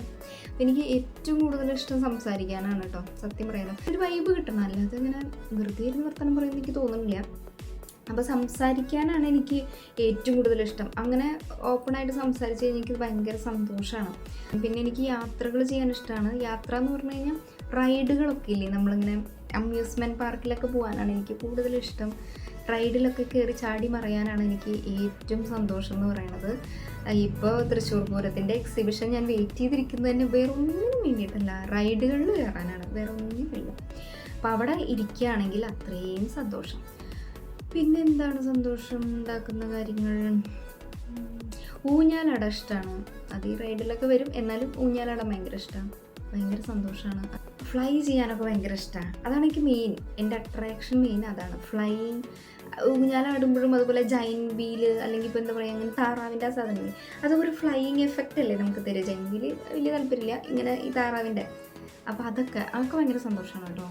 എനിക്ക് ഏറ്റവും കൂടുതൽ ഇഷ്ടം സംസാരിക്കാനാണ് കേട്ടോ, സത്യം പറയാനോ. ഒരു വൈബ് കിട്ടണം, അല്ലാതെ ഇങ്ങനെ വെറുതെ ഇരുന്ന് വർത്തമാനം പറയുന്നത് എനിക്ക് തോന്നുന്നില്ല. അപ്പോൾ സംസാരിക്കാനാണ് എനിക്ക് ഏറ്റവും കൂടുതൽ ഇഷ്ടം. അങ്ങനെ ഓപ്പണായിട്ട് സംസാരിച്ച് കഴിഞ്ഞാൽ എനിക്ക് ഭയങ്കര സന്തോഷമാണ്. പിന്നെ എനിക്ക് യാത്രകൾ ചെയ്യാൻ ഇഷ്ടമാണ്. യാത്ര എന്ന് പറഞ്ഞു കഴിഞ്ഞാൽ റൈഡുകളൊക്കെ ഇല്ലേ, നമ്മളിങ്ങനെ അമ്യൂസ്മെൻറ്റ് പാർക്കിലൊക്കെ പോകാനാണ് എനിക്ക് കൂടുതൽ ഇഷ്ടം. റൈഡിലൊക്കെ കയറി ചാടി മറിയാനാണ് എനിക്ക് ഏറ്റവും സന്തോഷം എന്ന് പറയുന്നത്. ഇപ്പോൾ തൃശ്ശൂർ പൂരത്തിൻ്റെ എക്സിബിഷൻ ഞാൻ വെയിറ്റ് ചെയ്തിരിക്കുന്നത് തന്നെ വേറെ ഒന്നിനും വേണ്ടിയിട്ടല്ല, റൈഡുകളിൽ കയറാനാണ്, വേറെ ഒന്നുമില്ല. അപ്പോൾ അവിടെ ഇരിക്കുകയാണെങ്കിൽ അത്രയും സന്തോഷം. പിന്നെ എന്താണ് സന്തോഷം ഉണ്ടാക്കുന്ന കാര്യങ്ങൾ? ഊഞ്ഞാലാട ഇഷ്ടമാണ്. അത് ഈ റൈഡിലൊക്കെ വരും, എന്നാലും ഊഞ്ഞാലാടാൻ ഭയങ്കര ഇഷ്ടമാണ്, ഭയങ്കര സന്തോഷമാണ്. ഫ്ലൈ ചെയ്യാനൊക്കെ ഭയങ്കര ഇഷ്ടമാണ്. അതാണ് എനിക്ക് മെയിൻ, എൻ്റെ അട്രാക്ഷൻ മെയിൻ അതാണ്. ഫ്ലൈയിങ്, ഊഞ്ഞാലാടുമ്പോഴും അതുപോലെ ജൈൻറ്റ് വീല്, അല്ലെങ്കിൽ ഇപ്പോൾ എന്താ പറയുക, അങ്ങനെ താറാവിൻ്റെ ആ സാധനമില്ലേ, അതൊരു ഫ്ലൈയിങ് എഫക്റ്റ് അല്ലേ നമുക്ക് തരിക. ജൈൻറ്റ് വീല് വലിയ താല്പര്യമില്ല, ഇങ്ങനെ ഈ താറാവിൻ്റെ. അപ്പോൾ അതൊക്കെ ഭയങ്കര സന്തോഷമാണ് കേട്ടോ.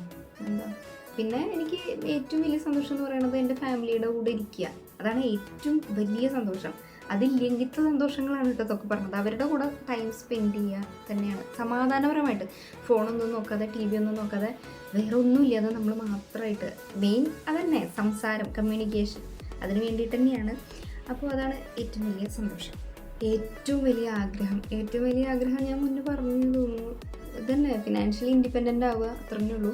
എന്താ പിന്നെ എനിക്ക് ഏറ്റവും വലിയ സന്തോഷം എന്ന് പറയുന്നത് എൻ്റെ ഫാമിലിയുടെ കൂടെ ഇരിക്കുക. അതാണ് ഏറ്റവും വലിയ സന്തോഷം. അതില്ലെങ്കിലത്തെ സന്തോഷങ്ങളാണ് കേട്ടോ ഇതൊക്കെ പറഞ്ഞത്. അവരുടെ കൂടെ ടൈം സ്പെൻഡ് ചെയ്യുക തന്നെയാണ് സമാധാനപരമായിട്ട്. ഫോണൊന്നും നോക്കാതെ, ടി വി ഒന്നും നോക്കാതെ, വേറെ ഒന്നുമില്ല, അത് നമ്മൾ മാത്രമായിട്ട്. മെയിൻ അതന്നെ, സംസാരം, കമ്മ്യൂണിക്കേഷൻ, അതിന് വേണ്ടിയിട്ട് തന്നെയാണ്. അപ്പോൾ അതാണ് ഏറ്റവും വലിയ സന്തോഷം. ഏറ്റവും വലിയ ആഗ്രഹം ഞാൻ മുന്നേ പറഞ്ഞു തോന്നുന്നു, ഇതന്നെ, ഫിനാൻഷ്യലി ഇൻഡിപെൻഡൻ്റ് ആവുക, അത്രയേ ഉള്ളൂ.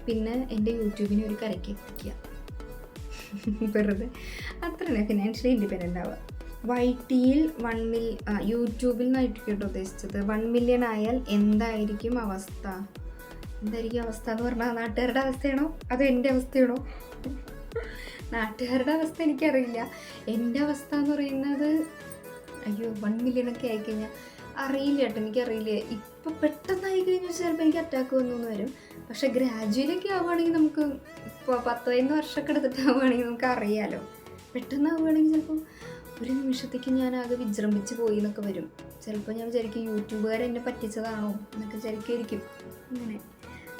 പിന്നെ എൻ്റെ യൂട്യൂബിനെ ഒരു കരയ്ക്ക് എത്തിക്കുക, വെറുതെ അത്രയാണ്, ഫിനാൻഷ്യലി ഇൻഡിപെൻഡൻ്റ് ആവുക. YT-യിൽ 1 മില്യൺ, യൂട്യൂബിൽ നിന്നായിട്ട് കേട്ടോ ഉദ്ദേശിച്ചത്. 1 മില്യൺ ആയാൽ എന്തായിരിക്കും അവസ്ഥ? എന്തായിരിക്കും അവസ്ഥ എന്ന് പറഞ്ഞാൽ നാട്ടുകാരുടെ അവസ്ഥയാണോ അതോ എൻ്റെ അവസ്ഥയാണോ? നാട്ടുകാരുടെ അവസ്ഥ എനിക്കറിയില്ല. എൻ്റെ അവസ്ഥ എന്ന് പറയുന്നത്, അയ്യോ 1 മില്യണൊക്കെ ആയിക്കഴിഞ്ഞാൽ അറിയില്ല കേട്ടോ, എനിക്കറിയില്ല. ഇപ്പോൾ പെട്ടെന്നായി കഴിഞ്ഞാൽ ചിലപ്പോൾ എനിക്ക് അറ്റാക്ക് വന്നു വരും. പക്ഷേ ഗ്രാജുവലൊക്കെ ആവുകയാണെങ്കിൽ നമുക്ക്, ഇപ്പോൾ 10-15 വർഷമൊക്കെ എടുത്തിട്ടാവുകയാണെങ്കിൽ നമുക്ക് അറിയാമല്ലോ. പെട്ടെന്നാവുകയാണെങ്കിൽ ചിലപ്പോൾ ഒരു നിമിഷത്തേക്ക് ഞാൻ ആകെ വിജൃംഭിച്ച് പോയി എന്നൊക്കെ വരും. ചിലപ്പോൾ ഞാൻ വിചാരിക്കും യൂട്യൂബുകാർ എന്നെ പറ്റിച്ചതാണോ എന്നൊക്കെ വിചാരിക്കുമായിരിക്കും. അങ്ങനെ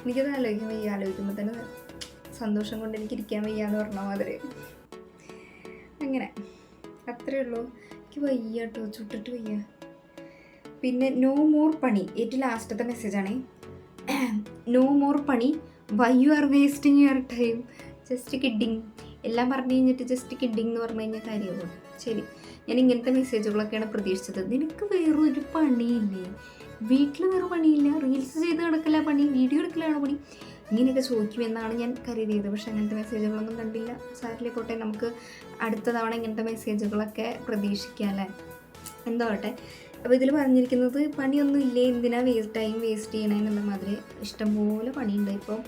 എനിക്കത് ആലോചിക്കാൻ വയ്യ. ആലോചിക്കുമ്പോൾ തന്നെ സന്തോഷം കൊണ്ട് എനിക്ക് ഇരിക്കാൻ വയ്യ എന്ന് പറഞ്ഞ മാതിരി. അങ്ങനെ അത്രയേ ഉള്ളൂ. എനിക്ക് വയ്യ കേട്ടോ, ചുട്ടിട്ട് വയ്യ. പിന്നെ നോ മോർ പണി, ഏറ്റവും ലാസ്റ്റത്തെ മെസ്സേജാണ്. നോ മോർ പണി, why you are wasting your time, just kidding. എല്ലാം പറഞ്ഞു കഴിഞ്ഞിട്ട് ജസ്റ്റ് കിഡിങ് എന്ന് പറഞ്ഞു കഴിഞ്ഞാൽ കാര്യമാകും. ശരി, ഞാൻ ഇങ്ങനത്തെ മെസ്സേജുകളൊക്കെയാണ് പ്രതീക്ഷിച്ചത്. നിനക്ക് വേറൊരു പണിയില്ലേ? വീട്ടിൽ വേറെ പണിയില്ല? റീൽസ് ചെയ്ത് കിടക്കല പണി? വീഡിയോ എടുക്കലാണോ പണി? ഇങ്ങനെയൊക്കെ ചോദിക്കുമെന്നാണ് ഞാൻ കരുതിയത്. പക്ഷേ അങ്ങനത്തെ മെസ്സേജുകളൊന്നും കണ്ടില്ല. സാരിലെ പോട്ടെ, നമുക്ക് അടുത്ത തവണ ഇങ്ങനത്തെ മെസ്സേജുകളൊക്കെ പ്രതീക്ഷിക്കാം അല്ലേ. എന്തോട്ടെ. അപ്പോൾ ഇതിൽ പറഞ്ഞിരിക്കുന്നത് പണിയൊന്നും ഇല്ലേ, എന്തിനാ ടൈം വേസ്റ്റ് ചെയ്യണമെന്നുള്ള മാതിരി ഇഷ്ടംപോലെ പണിയുണ്ട്. ഇപ്പോൾ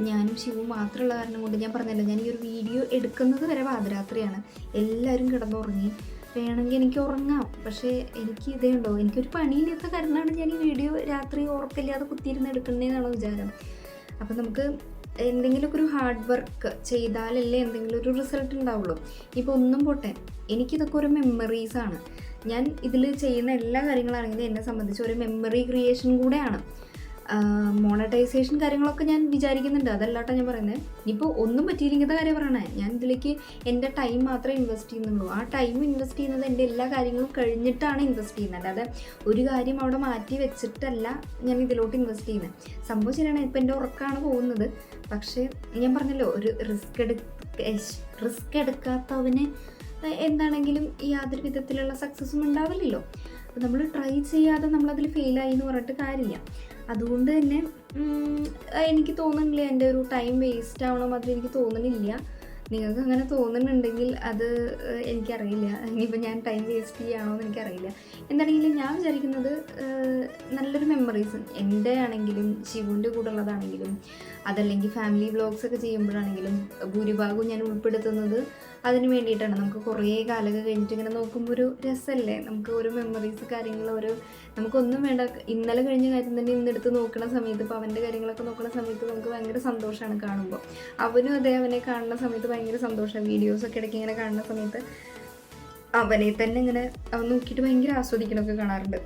ഞാനും ശിവും മാത്രമുള്ള കാരണം കൊണ്ട്, ഞാൻ പറഞ്ഞല്ലോ, ഞാൻ ഈ ഒരു വീഡിയോ എടുക്കുന്നത് വരെ പാതിരാത്രിയാണ്. എല്ലാവരും കിടന്നുറങ്ങി. വേണമെങ്കിൽ എനിക്ക് ഉറങ്ങാം, പക്ഷേ എനിക്ക് ഇതേ ഉണ്ടോ, എനിക്കൊരു പണിയില്ലാത്ത കാരണമാണ് ഞാൻ ഈ വീഡിയോ രാത്രി ഉറക്കമില്ലാതെ കുത്തിയിരുന്ന് എടുക്കണ്ടേന്നാണ് വിചാരം. അപ്പോൾ നമുക്ക് എന്തെങ്കിലുമൊക്കെ ഒരു ഹാർഡ് വർക്ക് ചെയ്താലല്ലേ എന്തെങ്കിലും ഒരു റിസൾട്ട് ഉണ്ടാവുള്ളൂ. ഇപ്പോൾ ഒന്നും പോട്ടെ, എനിക്കിതൊക്കെ ഒരു മെമ്മറീസാണ്. ഞാൻ ഇതിൽ ചെയ്യുന്ന എല്ലാ കാര്യങ്ങളാണെങ്കിലും എന്നെ സംബന്ധിച്ച് ഒരു മെമ്മറി ക്രിയേഷൻ കൂടെയാണ്. മോണറ്റൈസേഷൻ കാര്യങ്ങളൊക്കെ ഞാൻ വിചാരിക്കുന്നുണ്ട്, അതല്ലാട്ടോ ഞാൻ പറയുന്നത്. ഇപ്പോൾ ഒന്നും പറ്റിയില്ലെങ്കിൽ കാര്യം പറയണേ, ഞാൻ ഇതിലേക്ക് എൻ്റെ ടൈം മാത്രമേ ഇൻവെസ്റ്റ് ചെയ്യുന്നുള്ളൂ. ആ ടൈം ഇൻവെസ്റ്റ് ചെയ്യുന്നത് എൻ്റെ എല്ലാ കാര്യങ്ങളും കഴിഞ്ഞിട്ടാണ് ഇൻവെസ്റ്റ് ചെയ്യുന്നത്. അല്ലാതെ ഒരു കാര്യം അവിടെ മാറ്റി വെച്ചിട്ടല്ല ഞാൻ ഇതിലോട്ട് ഇൻവെസ്റ്റ് ചെയ്യുന്നത്. സംഭവം ശരിയാണ്, ഇപ്പോൾ എൻ്റെ ഉറക്കമാണ് പോകുന്നത്. പക്ഷേ ഞാൻ പറഞ്ഞല്ലോ, ഒരു റിസ്ക് എടുക്കാത്തവന് എന്താണെങ്കിലും യാതൊരു വിധത്തിലുള്ള സക്സസ്സും ഉണ്ടാവില്ലല്ലോ. അപ്പോൾ നമ്മൾ ട്രൈ ചെയ്യാതെ നമ്മളതിൽ ഫെയിലായി എന്ന് പറഞ്ഞിട്ട് കാര്യമില്ല. അതുകൊണ്ട് തന്നെ എനിക്ക് തോന്നുന്നില്ല എൻ്റെ ഒരു ടൈം വേസ്റ്റ് ആവണം, അതിൽ എനിക്ക് തോന്നുന്നില്ല. നിങ്ങൾക്ക് അങ്ങനെ തോന്നുന്നുണ്ടെങ്കിൽ അത് എനിക്കറിയില്ല. ഇനിയിപ്പോൾ ഞാൻ ടൈം വേസ്റ്റ് ചെയ്യുകയാണോ എന്ന് എനിക്കറിയില്ല. എന്താണെങ്കിലും ഞാൻ വിചാരിക്കുന്നത് നല്ലൊരു മെമ്മറീസ് എൻ്റെ ആണെങ്കിലും ശിവുവിൻ്റെ കൂടെ ഉള്ളതാണെങ്കിലും അതല്ലെങ്കിൽ ഫാമിലി വ്ളോഗ്സ് ഒക്കെ ചെയ്യുമ്പോഴാണെങ്കിലും ഭൂരിഭാഗവും ഞാൻ ഉൾപ്പെടുത്തുന്നത് അതിന് വേണ്ടിയിട്ടാണ്. നമുക്ക് കുറേ കാലമൊക്കെ കഴിഞ്ഞിട്ട് ഇങ്ങനെ നോക്കുമ്പോൾ ഒരു രസമല്ലേ, നമുക്ക് ഓരോ മെമ്മറീസ് കാര്യങ്ങൾ നമുക്കൊന്നും വേണ്ട. ഇന്നലെ കഴിഞ്ഞ കാര്യം തന്നെ ഇന്നെടുത്ത് നോക്കുന്ന സമയത്ത്, ഇപ്പോൾ അവൻ്റെ കാര്യങ്ങളൊക്കെ നോക്കുന്ന സമയത്ത് നമുക്ക് ഭയങ്കര സന്തോഷമാണ് കാണുമ്പോൾ. അവനും അതേ, അവനെ കാണുന്ന സമയത്ത് ഭയങ്കര സന്തോഷമാണ്. വീഡിയോസൊക്കെ ഇടയ്ക്ക് ഇങ്ങനെ കാണുന്ന സമയത്ത് അവനെ തന്നെ ഇങ്ങനെ അവൻ നോക്കിയിട്ട് ഭയങ്കര ആസ്വദിക്കണമൊക്കെ കാണാറുണ്ട്.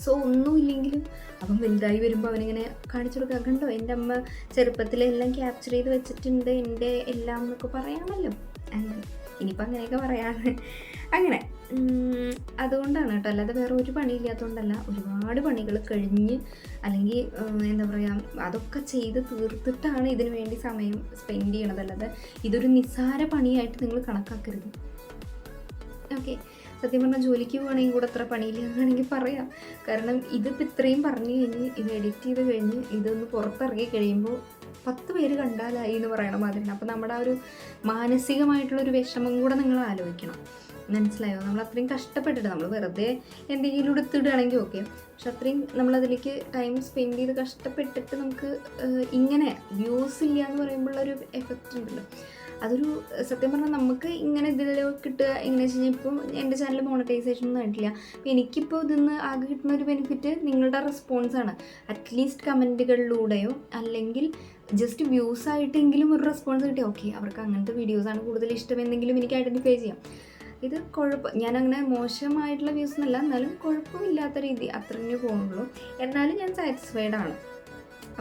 സോ ഒന്നുമില്ലെങ്കിലും അവൻ വലുതായി വരുമ്പോൾ അവനിങ്ങനെ കാണിച്ചു കൊടുക്കുക, കണ്ടോ എൻ്റെ അമ്മ ചെറുപ്പത്തിലെല്ലാം ക്യാപ്ചർ ചെയ്ത് വെച്ചിട്ടുണ്ട് എൻ്റെ എല്ലാം എന്നൊക്കെ പറയാമല്ലോ. അങ്ങനെ ഇനിയിപ്പോൾ അങ്ങനെയൊക്കെ പറയാണ്. അങ്ങനെ അതുകൊണ്ടാണ് കേട്ടോ, അല്ലാതെ വേറെ ഒരു പണിയില്ലാത്തതുകൊണ്ടല്ല. ഒരുപാട് പണികൾ കഴിഞ്ഞ് അല്ലെങ്കിൽ എന്താ പറയുക, അതൊക്കെ ചെയ്ത് തീർത്തിട്ടാണ് ഇതിനു വേണ്ടി സമയം സ്പെൻഡ് ചെയ്യണത്. അല്ലാതെ ഇതൊരു നിസ്സാര പണിയായിട്ട് നിങ്ങൾ കണക്കാക്കരുത്. ഓക്കെ, സത്യം പറഞ്ഞാൽ ജോലിക്ക് പോകണമെങ്കിൽ കൂടെ അത്ര പണിയില്ല എന്നാണെങ്കിൽ പറയാം. കാരണം ഇതിപ്പോൾ ഇത്രയും പറഞ്ഞു കഴിഞ്ഞ് ഇത് എഡിറ്റ് ചെയ്ത് കഴിഞ്ഞ് ഇതൊന്ന് പുറത്തിറങ്ങി കഴിയുമ്പോൾ 10 പേര് കണ്ടാലായി എന്ന് പറയണ മാതിരിയാണ്. അപ്പോൾ നമ്മുടെ ആ ഒരു മാനസികമായിട്ടുള്ളൊരു വിഷമം കൂടെ നിങ്ങൾ ആലോചിക്കണം. മനസ്സിലായോ? നമ്മൾ അത്രയും കഷ്ടപ്പെട്ടിട്ട്, നമ്മൾ വെറുതെ എന്തെങ്കിലും എടുത്തിടുകയാണെങ്കിൽ ഓക്കെ, പക്ഷെ അത്രയും നമ്മളതിലേക്ക് ടൈം സ്പെൻഡ് ചെയ്ത് കഷ്ടപ്പെട്ടിട്ട് നമുക്ക് ഇങ്ങനെ വ്യൂസ് ഇല്ല എന്ന് പറയുമ്പോഴുള്ളൊരു എഫക്റ്റ് ഉണ്ടല്ലോ, അതൊരു സത്യം പറഞ്ഞാൽ നമുക്ക് ഇങ്ങനെ ഇതിലേക്ക് കിട്ടുക എങ്ങനെ വെച്ച് കഴിഞ്ഞാൽ, ഇപ്പോൾ എൻ്റെ ചാനൽ മോണിറ്റൈസേഷൻ ഒന്നും ആയിട്ടില്ല. അപ്പോൾ എനിക്കിപ്പോൾ ഇതിന്ന് ആകെ കിട്ടുന്ന ഒരു ബെനിഫിറ്റ് നിങ്ങളുടെ റെസ്പോൺസാണ്. അറ്റ്ലീസ്റ്റ് കമൻറ്റുകളിലൂടെയോ അല്ലെങ്കിൽ ജസ്റ്റ് വ്യൂസ് ആയിട്ടെങ്കിലും ഒരു റെസ്പോൺസ് കിട്ടിയാൽ ഓക്കെ, അവർക്ക് അങ്ങനത്തെ വീഡിയോസാണ് കൂടുതൽ ഇഷ്ടം എന്നെങ്കിലും എനിക്ക് ഐഡൻറ്റിഫൈ ചെയ്യാം. ഇത് ഞാനങ്ങനെ മോശമായിട്ടുള്ള വ്യൂസ് എന്നല്ല, എന്നാലും കുഴപ്പമില്ലാത്ത രീതി അത്രേ പോകുന്നുള്ളൂ. എന്നാലും ഞാൻ സാറ്റിസ്ഫൈഡ് ആണ്.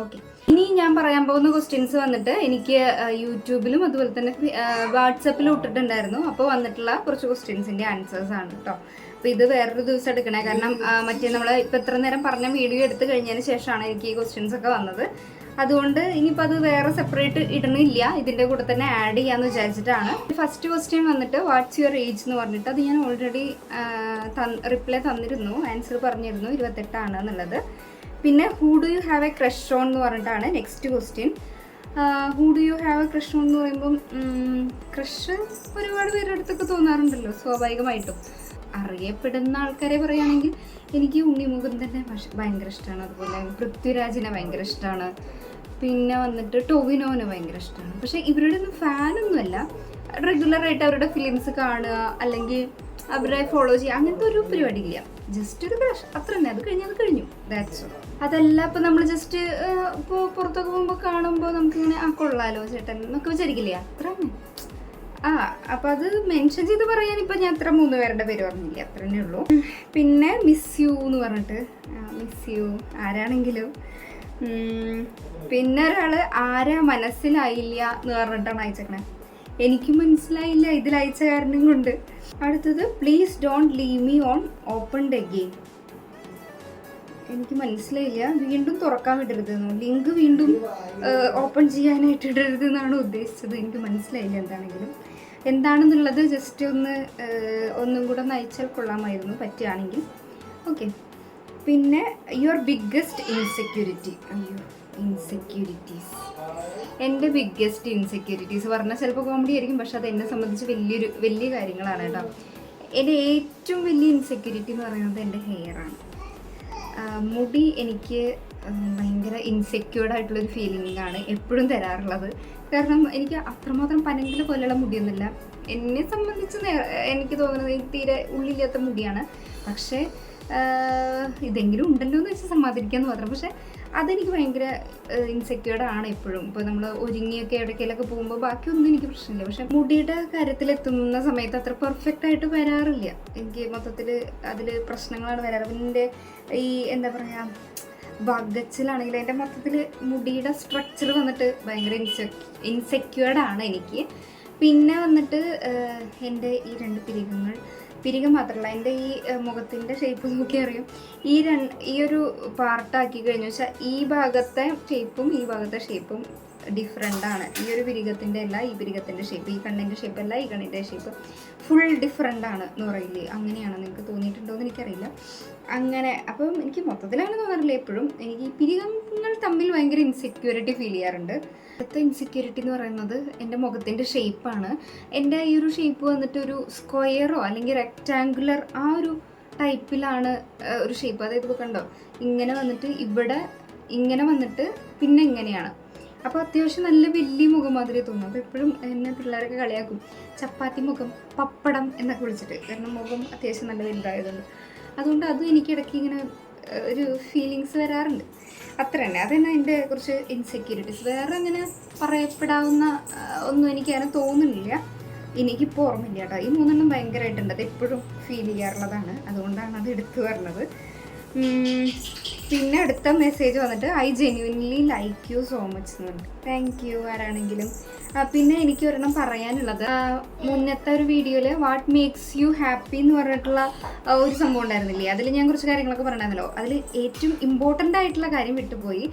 ഓക്കെ, ഇനി ഞാൻ പറയാൻ പോകുന്ന ക്വസ്റ്റ്യൻസ് വന്നിട്ട് എനിക്ക് യൂട്യൂബിലും അതുപോലെ തന്നെ വാട്സപ്പിലും ഇട്ടിട്ടുണ്ടായിരുന്നു. അപ്പോൾ വന്നിട്ടുള്ള കുറച്ച് ക്വസ്റ്റ്യൻസിൻ്റെ ആൻസേഴ്സ് ആണ് കേട്ടോ. അപ്പോൾ ഇത് വേറൊരു ദിവസം എടുക്കണേ, കാരണം മറ്റേ നമ്മൾ ഇപ്പോൾ ഇത്ര നേരം പറഞ്ഞ വീഡിയോ എടുത്തു കഴിഞ്ഞതിന് ശേഷമാണ് എനിക്ക് ഈ ക്വസ്റ്റ്യൻസ് ഒക്കെ വന്നത്. അതുകൊണ്ട് ഇനിയിപ്പോൾ അത് വേറെ സെപ്പറേറ്റ് ഇടണില്ല, ഇതിൻ്റെ കൂടെ തന്നെ ആഡ് ചെയ്യാമെന്ന് വിചാരിച്ചിട്ടാണ്. ഫസ്റ്റ് ക്വസ്റ്റ്യൻ വന്നിട്ട് വാട്ട്സ് യുവർ ഏജ് എന്ന് പറഞ്ഞിട്ട്, അത് ഞാൻ ഓൾറെഡി റിപ്ലൈ തന്നിരുന്നു, ആൻസർ പറഞ്ഞിരുന്നു 28 എന്നുള്ളത്. പിന്നെ who do you have A crush on എന്ന് പറഞ്ഞിട്ടാണ് next question. Who do you have A crush on എന്ന് പറയുമ്പം ക്രഷ് ഒരുപാട് പേരുടെ അടുത്തൊക്കെ തോന്നാറുണ്ടല്ലോ സ്വാഭാവികമായിട്ടും. അറിയപ്പെടുന്ന ആൾക്കാരെ പറയുകയാണെങ്കിൽ എനിക്ക് ഉണ്ണി മുകുന്ദനെ ഭയങ്കര ഇഷ്ടമാണ്, അതുപോലെ പൃഥ്വിരാജിനെ ഭയങ്കര ഇഷ്ടമാണ്, പിന്നെ വന്നിട്ട് ടൊവിനോനെ ഭയങ്കര ഇഷ്ടമാണ്. പക്ഷേ ഇവരുടെ ഒന്നും ഫാനൊന്നുമല്ല, റെഗുലറായിട്ട് അവരുടെ ഫിലിംസ് കാണുക അല്ലെങ്കിൽ അവരെ ഫോളോ ചെയ്യുക അങ്ങനത്തെ ഒരു പരിപാടി ഇല്ല. ജസ്റ്റ് ഒരു ക്രഷ് അത്ര തന്നെ, അത് കഴിഞ്ഞു, ദാറ്റ്സ് ഓൾ. അതല്ല ഇപ്പോൾ നമ്മൾ ജസ്റ്റ് ഇപ്പോൾ പുറത്തൊക്കെ പോകുമ്പോൾ കാണുമ്പോൾ നമുക്കിങ്ങനെ കൊള്ളാലോ ചേട്ടൻ എന്നൊക്കെ വിചാരിക്കില്ലേ, അത്ര തന്നെ. അപ്പോൾ അത് മെൻഷൻ ചെയ്ത് പറയാൻ ഇപ്പം ഞാൻ അത്ര 3 പേരുടെ പേര് പറഞ്ഞില്ല, അത്ര തന്നെ ഉള്ളൂ. പിന്നെ മിസ് യു എന്ന് പറഞ്ഞിട്ട്, മിസ് യു ആരാണെങ്കിലും. പിന്നെ ഒരാൾ ആരാ മനസ്സിലായില്ല എന്ന് പറഞ്ഞിട്ടാണ് അയച്ചേക്കണേ. എനിക്ക് മനസ്സിലായില്ല ഇതിൽ അയച്ച കാരണം കൊണ്ട്. അടുത്തത് please don't leave me on opened again. എനിക്ക് മനസ്സിലായില്ല, വീണ്ടും തുറക്കാൻ വിടരുതെന്നോ, ലിങ്ക് വീണ്ടും ഓപ്പൺ ചെയ്യാനായിട്ട് ഇടരുതെന്നാണ് ഉദ്ദേശിച്ചത്. എനിക്ക് മനസ്സിലായില്ല എന്താണെന്നുള്ളത് ജസ്റ്റ് ഒന്നും കൂടെ ഒന്ന് അയച്ചാൽ കൊള്ളാമായിരുന്നു പറ്റുകയാണെങ്കിൽ. ഓക്കെ, പിന്നെ യുവർ ബിഗ്ഗസ്റ്റ് ഇൻസെക്യൂരിറ്റി. അയ്യോ, ഇൻസെക്യൂരിറ്റീസ്. എൻ്റെ ബിഗ്ഗസ്റ്റ് ഇൻസെക്യൂരിറ്റീസ് പറഞ്ഞാൽ ചിലപ്പോൾ കോമഡി ആയിരിക്കും, പക്ഷെ അത് എന്നെ സംബന്ധിച്ച് വലിയ കാര്യങ്ങളാണ് കേട്ടോ. എൻ്റെ ഏറ്റവും വലിയ ഇൻസെക്യൂരിറ്റി എന്ന് പറയുന്നത് എൻ്റെ ഹെയറാണ്. മുടി എനിക്ക് ഭയങ്കര ഇൻസെക്യൂർഡായിട്ടുള്ളൊരു ഫീലിംഗാണ് എപ്പോഴും തരാറുള്ളത്. കാരണം എനിക്ക് അത്രമാത്രം പനങ്കില പോലെയുള്ള മുടിയൊന്നുമില്ല. എന്നെ സംബന്ധിച്ച് എനിക്ക് തോന്നുന്നത് തീരെ ഉള്ളില്ലാത്ത മുടിയാണ്. പക്ഷേ ഇതെങ്കിലും ഉണ്ടല്ലോ എന്ന് വെച്ച് സമാധാനിക്കാമെന്ന് മാത്രം. പക്ഷേ അതെനിക്ക് ഭയങ്കര ഇൻസെക്യൂർഡാണ് എപ്പോഴും. ഇപ്പോൾ നമ്മൾ ഒരുങ്ങിയൊക്കെ എവിടേക്കെങ്കിലൊക്കെ പോകുമ്പോൾ ബാക്കിയൊന്നും എനിക്ക് പ്രശ്നമില്ല. പക്ഷേ മുടിയുടെ കാര്യത്തിലെത്തുന്ന സമയത്ത് അത്ര പെർഫെക്റ്റ് ആയിട്ട് വരാറില്ല. എനിക്ക് മൊത്തത്തിൽ അതിൽ പ്രശ്നങ്ങളാണ് വരാറ്. പിന്നെ ഈ എന്താ പറയുക, വകച്ചിലാണെങ്കിൽ എൻ്റെ മൊത്തത്തിൽ മുടിയുടെ സ്ട്രക്ചർ വന്നിട്ട് ഭയങ്കര ഇൻസെക്യൂർഡാണ് എനിക്ക്. പിന്നെ വന്നിട്ട് എൻ്റെ ഈ 2 പിരികം മാത്രമല്ല, എൻ്റെ ഈ മുഖത്തിൻ്റെ ഷേപ്പ് നോക്കി അറിയും. ഈ ഒരു പാർട്ടാക്കി കഴിഞ്ഞു വെച്ചാൽ ഈ ഭാഗത്തെ ഷേപ്പും ഈ ഭാഗത്തെ ഷേപ്പും ഡിഫറെൻ്റാണ്. ഈ ഒരു പിരികത്തിൻ്റെ അല്ല ഈ പിരികത്തിൻ്റെ ഷേപ്പ്, ഈ കണ്ണിൻ്റെ ഷേപ്പ് അല്ല ഈ കണ്ണിൻ്റെ ഷേപ്പ്, ഫുൾ ഡിഫറെൻ്റാണ് എന്ന് പറയില്ലേ, അങ്ങനെയാണ്. നിങ്ങൾക്ക് തോന്നിയിട്ടുണ്ടോ എന്ന് എനിക്കറിയില്ല. അങ്ങനെ അപ്പം എനിക്ക് മൊത്തത്തിൽ അങ്ങനെ തോന്നാറില്ല എപ്പോഴും. എനിക്ക് ഈ പിരികങ്ങൾ തമ്മിൽ ഭയങ്കര ഇൻസെക്യൂരിറ്റി ഫീൽ ചെയ്യാറുണ്ട്. അടുത്ത ഇൻസെക്യൂരിറ്റി എന്ന് പറയുന്നത് എൻ്റെ മുഖത്തിൻ്റെ ഷേപ്പാണ്. എൻ്റെ ഈ ഒരു ഷേപ്പ് വന്നിട്ട് ഒരു സ്ക്വയറോ അല്ലെങ്കിൽ റെക്റ്റാങ്കുലർ ആ ഒരു ടൈപ്പിലാണ് ഒരു ഷേപ്പ്. അതായത് ഇപ്പോൾ കണ്ടോ, ഇങ്ങനെ വന്നിട്ട് ഇവിടെ ഇങ്ങനെ വന്നിട്ട് പിന്നെ ഇങ്ങനെയാണ്. അപ്പോൾ അത്യാവശ്യം നല്ല വലിയ മുഖം മാതിരി തോന്നും. അപ്പോൾ എപ്പോഴും എന്നെ പിള്ളേരൊക്കെ കളിയാക്കും ചപ്പാത്തി മുഖം, പപ്പടം എന്നൊക്കെ വിളിച്ചിട്ട്. കാരണം മുഖം അത്യാവശ്യം നല്ല വലുതായതുകൊണ്ട്. അതുകൊണ്ട് അതും എനിക്ക് ഇടയ്ക്ക് ഇങ്ങനെ ഒരു ഫീലിങ്സ് വരാറുണ്ട്. അത്ര തന്നെ. അതന്നെ എൻ്റെ കുറച്ച് ഇൻസെക്യൂരിറ്റീസ്. വേറെ അങ്ങനെ പറയപ്പെടാവുന്ന ഒന്നും എനിക്കങ്ങനെ തോന്നുന്നില്ല. എനിക്കിപ്പോൾ ഓർമ്മയില്ല കേട്ടോ. ഈ 3 ഭയങ്കരമായിട്ടുണ്ട്. അത് എപ്പോഴും ഫീൽ ചെയ്യാറുള്ളതാണ്. അതുകൊണ്ടാണ് അത് എടുത്തു പറഞ്ഞത്. പിന്നെ അടുത്ത മെസ്സേജ് വന്നിട്ട് I genuinely like you so much എന്ന് പറഞ്ഞു. താങ്ക് യു ആരാണെങ്കിലും. പിന്നെ എനിക്ക് ഒരെണ്ണം പറയാനുള്ളത്, മുന്നത്തെ ഒരു വീഡിയോയിൽ വാട്ട് മേക്സ് യു ഹാപ്പി എന്ന് പറഞ്ഞിട്ടുള്ള ഒരു സംഭവം ഉണ്ടായിരുന്നില്ലേ, അതിൽ ഞാൻ കുറച്ച് കാര്യങ്ങളൊക്കെ പറഞ്ഞിരുന്നല്ലോ. അതിൽ ഏറ്റവും ഇമ്പോർട്ടൻ്റ് ആയിട്ടുള്ള കാര്യം വിട്ടുപോയി.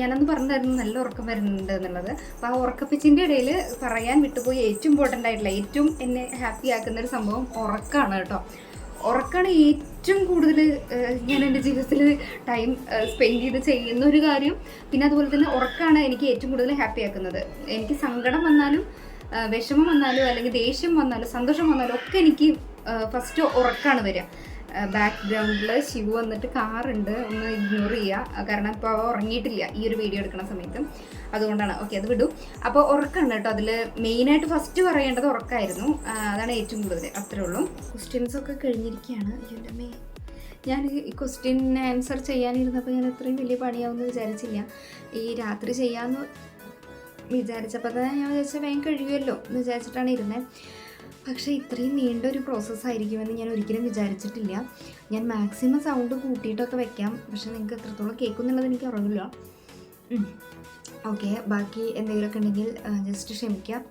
ഞാനന്ന് പറഞ്ഞിരുന്നു നല്ല ഉറക്കം വരുന്നുണ്ട് എന്നുള്ളത്. അപ്പോൾ ആ ഉറക്കപ്പിച്ചിൻ്റെ ഇടയിൽ പറയാൻ വിട്ടുപോയി ഏറ്റവും ഇമ്പോർട്ടൻ്റ് ആയിട്ടുള്ള, ഏറ്റവും എന്നെ ഹാപ്പി ആക്കുന്ന ഒരു സംഭവം ഉറക്കമാണ് കേട്ടോ. ഉറക്കമാണ് ഏറ്റവും കൂടുതൽ ഞാൻ എൻ്റെ ജീവിതത്തിൽ ടൈം സ്പെൻഡ് ചെയ്ത് ചെയ്യുന്ന ഒരു കാര്യം. പിന്നെ അതുപോലെ തന്നെ ഉറക്കമാണ് എനിക്ക് ഏറ്റവും കൂടുതൽ ഹാപ്പി ആക്കുന്നത്. എനിക്ക് സങ്കടം വന്നാലും വിഷമം വന്നാലും അല്ലെങ്കിൽ ദേഷ്യം വന്നാലും സന്തോഷം വന്നാലും ഒക്കെ എനിക്ക് ഫസ്റ്റ് ഉറക്കമാണ് വരിക. ബാക്ക്ഗ്രൗണ്ടിൽ ശിവു വന്നിട്ട് കാറുണ്ട്, ഒന്ന് ഇഗ്നോർ ചെയ്യുക. കാരണം ഇപ്പോൾ ഉറങ്ങിയിട്ടില്ല ഈ ഒരു വീഡിയോ എടുക്കുന്ന സമയത്ത്, അതുകൊണ്ടാണ്. ഓക്കെ, അത് വിടും. അപ്പോൾ ഉറക്കമാണ് കേട്ടോ. അതിൽ മെയിനായിട്ട് ഫസ്റ്റ് പറയേണ്ടത് ഉറക്കമായിരുന്നു. അതാണ് ഏറ്റവും കൂടുതൽ. അത്രേ ഉള്ളൂ. ക്വസ്റ്റ്യൻസൊക്കെ കഴിഞ്ഞിരിക്കുകയാണ്. എൻ്റെ ഞാൻ ഈ ക്വസ്റ്റ്യൻ ആൻസർ ചെയ്യാനിരുന്നപ്പോൾ ഞാൻ അത്രയും വലിയ പണിയാവുമെന്ന് വിചാരിച്ചില്ല. ഈ രാത്രി ചെയ്യാമെന്ന് വിചാരിച്ചപ്പോൾ തന്നെ ഞാൻ വിചാരിച്ചാൽ വേഗം കഴിയുമല്ലോ എന്ന് വിചാരിച്ചിട്ടാണ് ഇരുന്നത്. പക്ഷേ ഇത്രയും നീണ്ടൊരു പ്രോസസ്സായിരിക്കുമെന്ന് ഞാൻ ഒരിക്കലും വിചാരിച്ചിട്ടില്ല. ഞാൻ മാക്സിമം സൗണ്ട് കൂട്ടിയിട്ടൊക്കെ വെക്കാം, പക്ഷേ നിങ്ങൾക്ക് എത്രത്തോളം കേൾക്കുന്നുള്ളത് എനിക്ക് അറിയില്ല. ഓക്കെ, ബാക്കി എന്തെങ്കിലുമൊക്കെ ഉണ്ടെങ്കിൽ ജസ്റ്റ് ക്ഷമിക്കാം.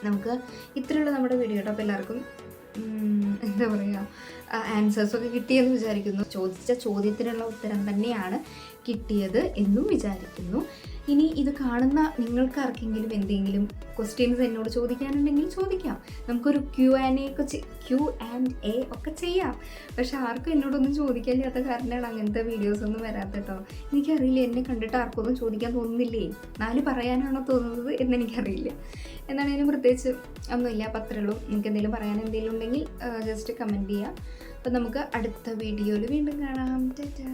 നമുക്ക് ഇത്രയുള്ള നമ്മുടെ വീഡിയോ കേട്ടോ. അപ്പോൾ എല്ലാവർക്കും എന്താ പറയുക, ആൻസേഴ്സൊക്കെ കിട്ടിയെന്ന് വിചാരിക്കുന്നു. ചോദിച്ച ചോദ്യത്തിനുള്ള ഉത്തരം തന്നെയാണ് കിട്ടിയത് എന്നും വിചാരിക്കുന്നു. ഇനി ഇത് കാണുന്ന നിങ്ങൾക്കാർക്കെങ്കിലും എന്തെങ്കിലും ക്വസ്റ്റ്യൻസ് എന്നോട് ചോദിക്കാനുണ്ടെങ്കിൽ ചോദിക്കാം. നമുക്കൊരു Q&A ഒക്കെ ചെയ്യാം. പക്ഷെ ആർക്കും എന്നോടൊന്നും ചോദിക്കാനില്ലാത്ത കാരണമാണ് അങ്ങനത്തെ വീഡിയോസൊന്നും വരാത്ത കേട്ടോ. എനിക്കറിയില്ല, എന്നെ കണ്ടിട്ട് ആർക്കൊന്നും ചോദിക്കാൻ തോന്നുന്നില്ലേ, 4 പറയാനാണോ തോന്നുന്നത് എന്നെനിക്കറിയില്ല. എന്നാണെങ്കിലും പ്രത്യേകിച്ച് ഒന്നുമില്ല. അപ്പം അത്രേ ഉള്ളൂ. നിങ്ങൾക്ക് എന്തെങ്കിലും പറയാൻ എന്തെങ്കിലും ഉണ്ടെങ്കിൽ ജസ്റ്റ് കമൻറ്റ് ചെയ്യാം. അപ്പം നമുക്ക് അടുത്ത വീഡിയോയിൽ വീണ്ടും കാണാം. ടാറ്റാ.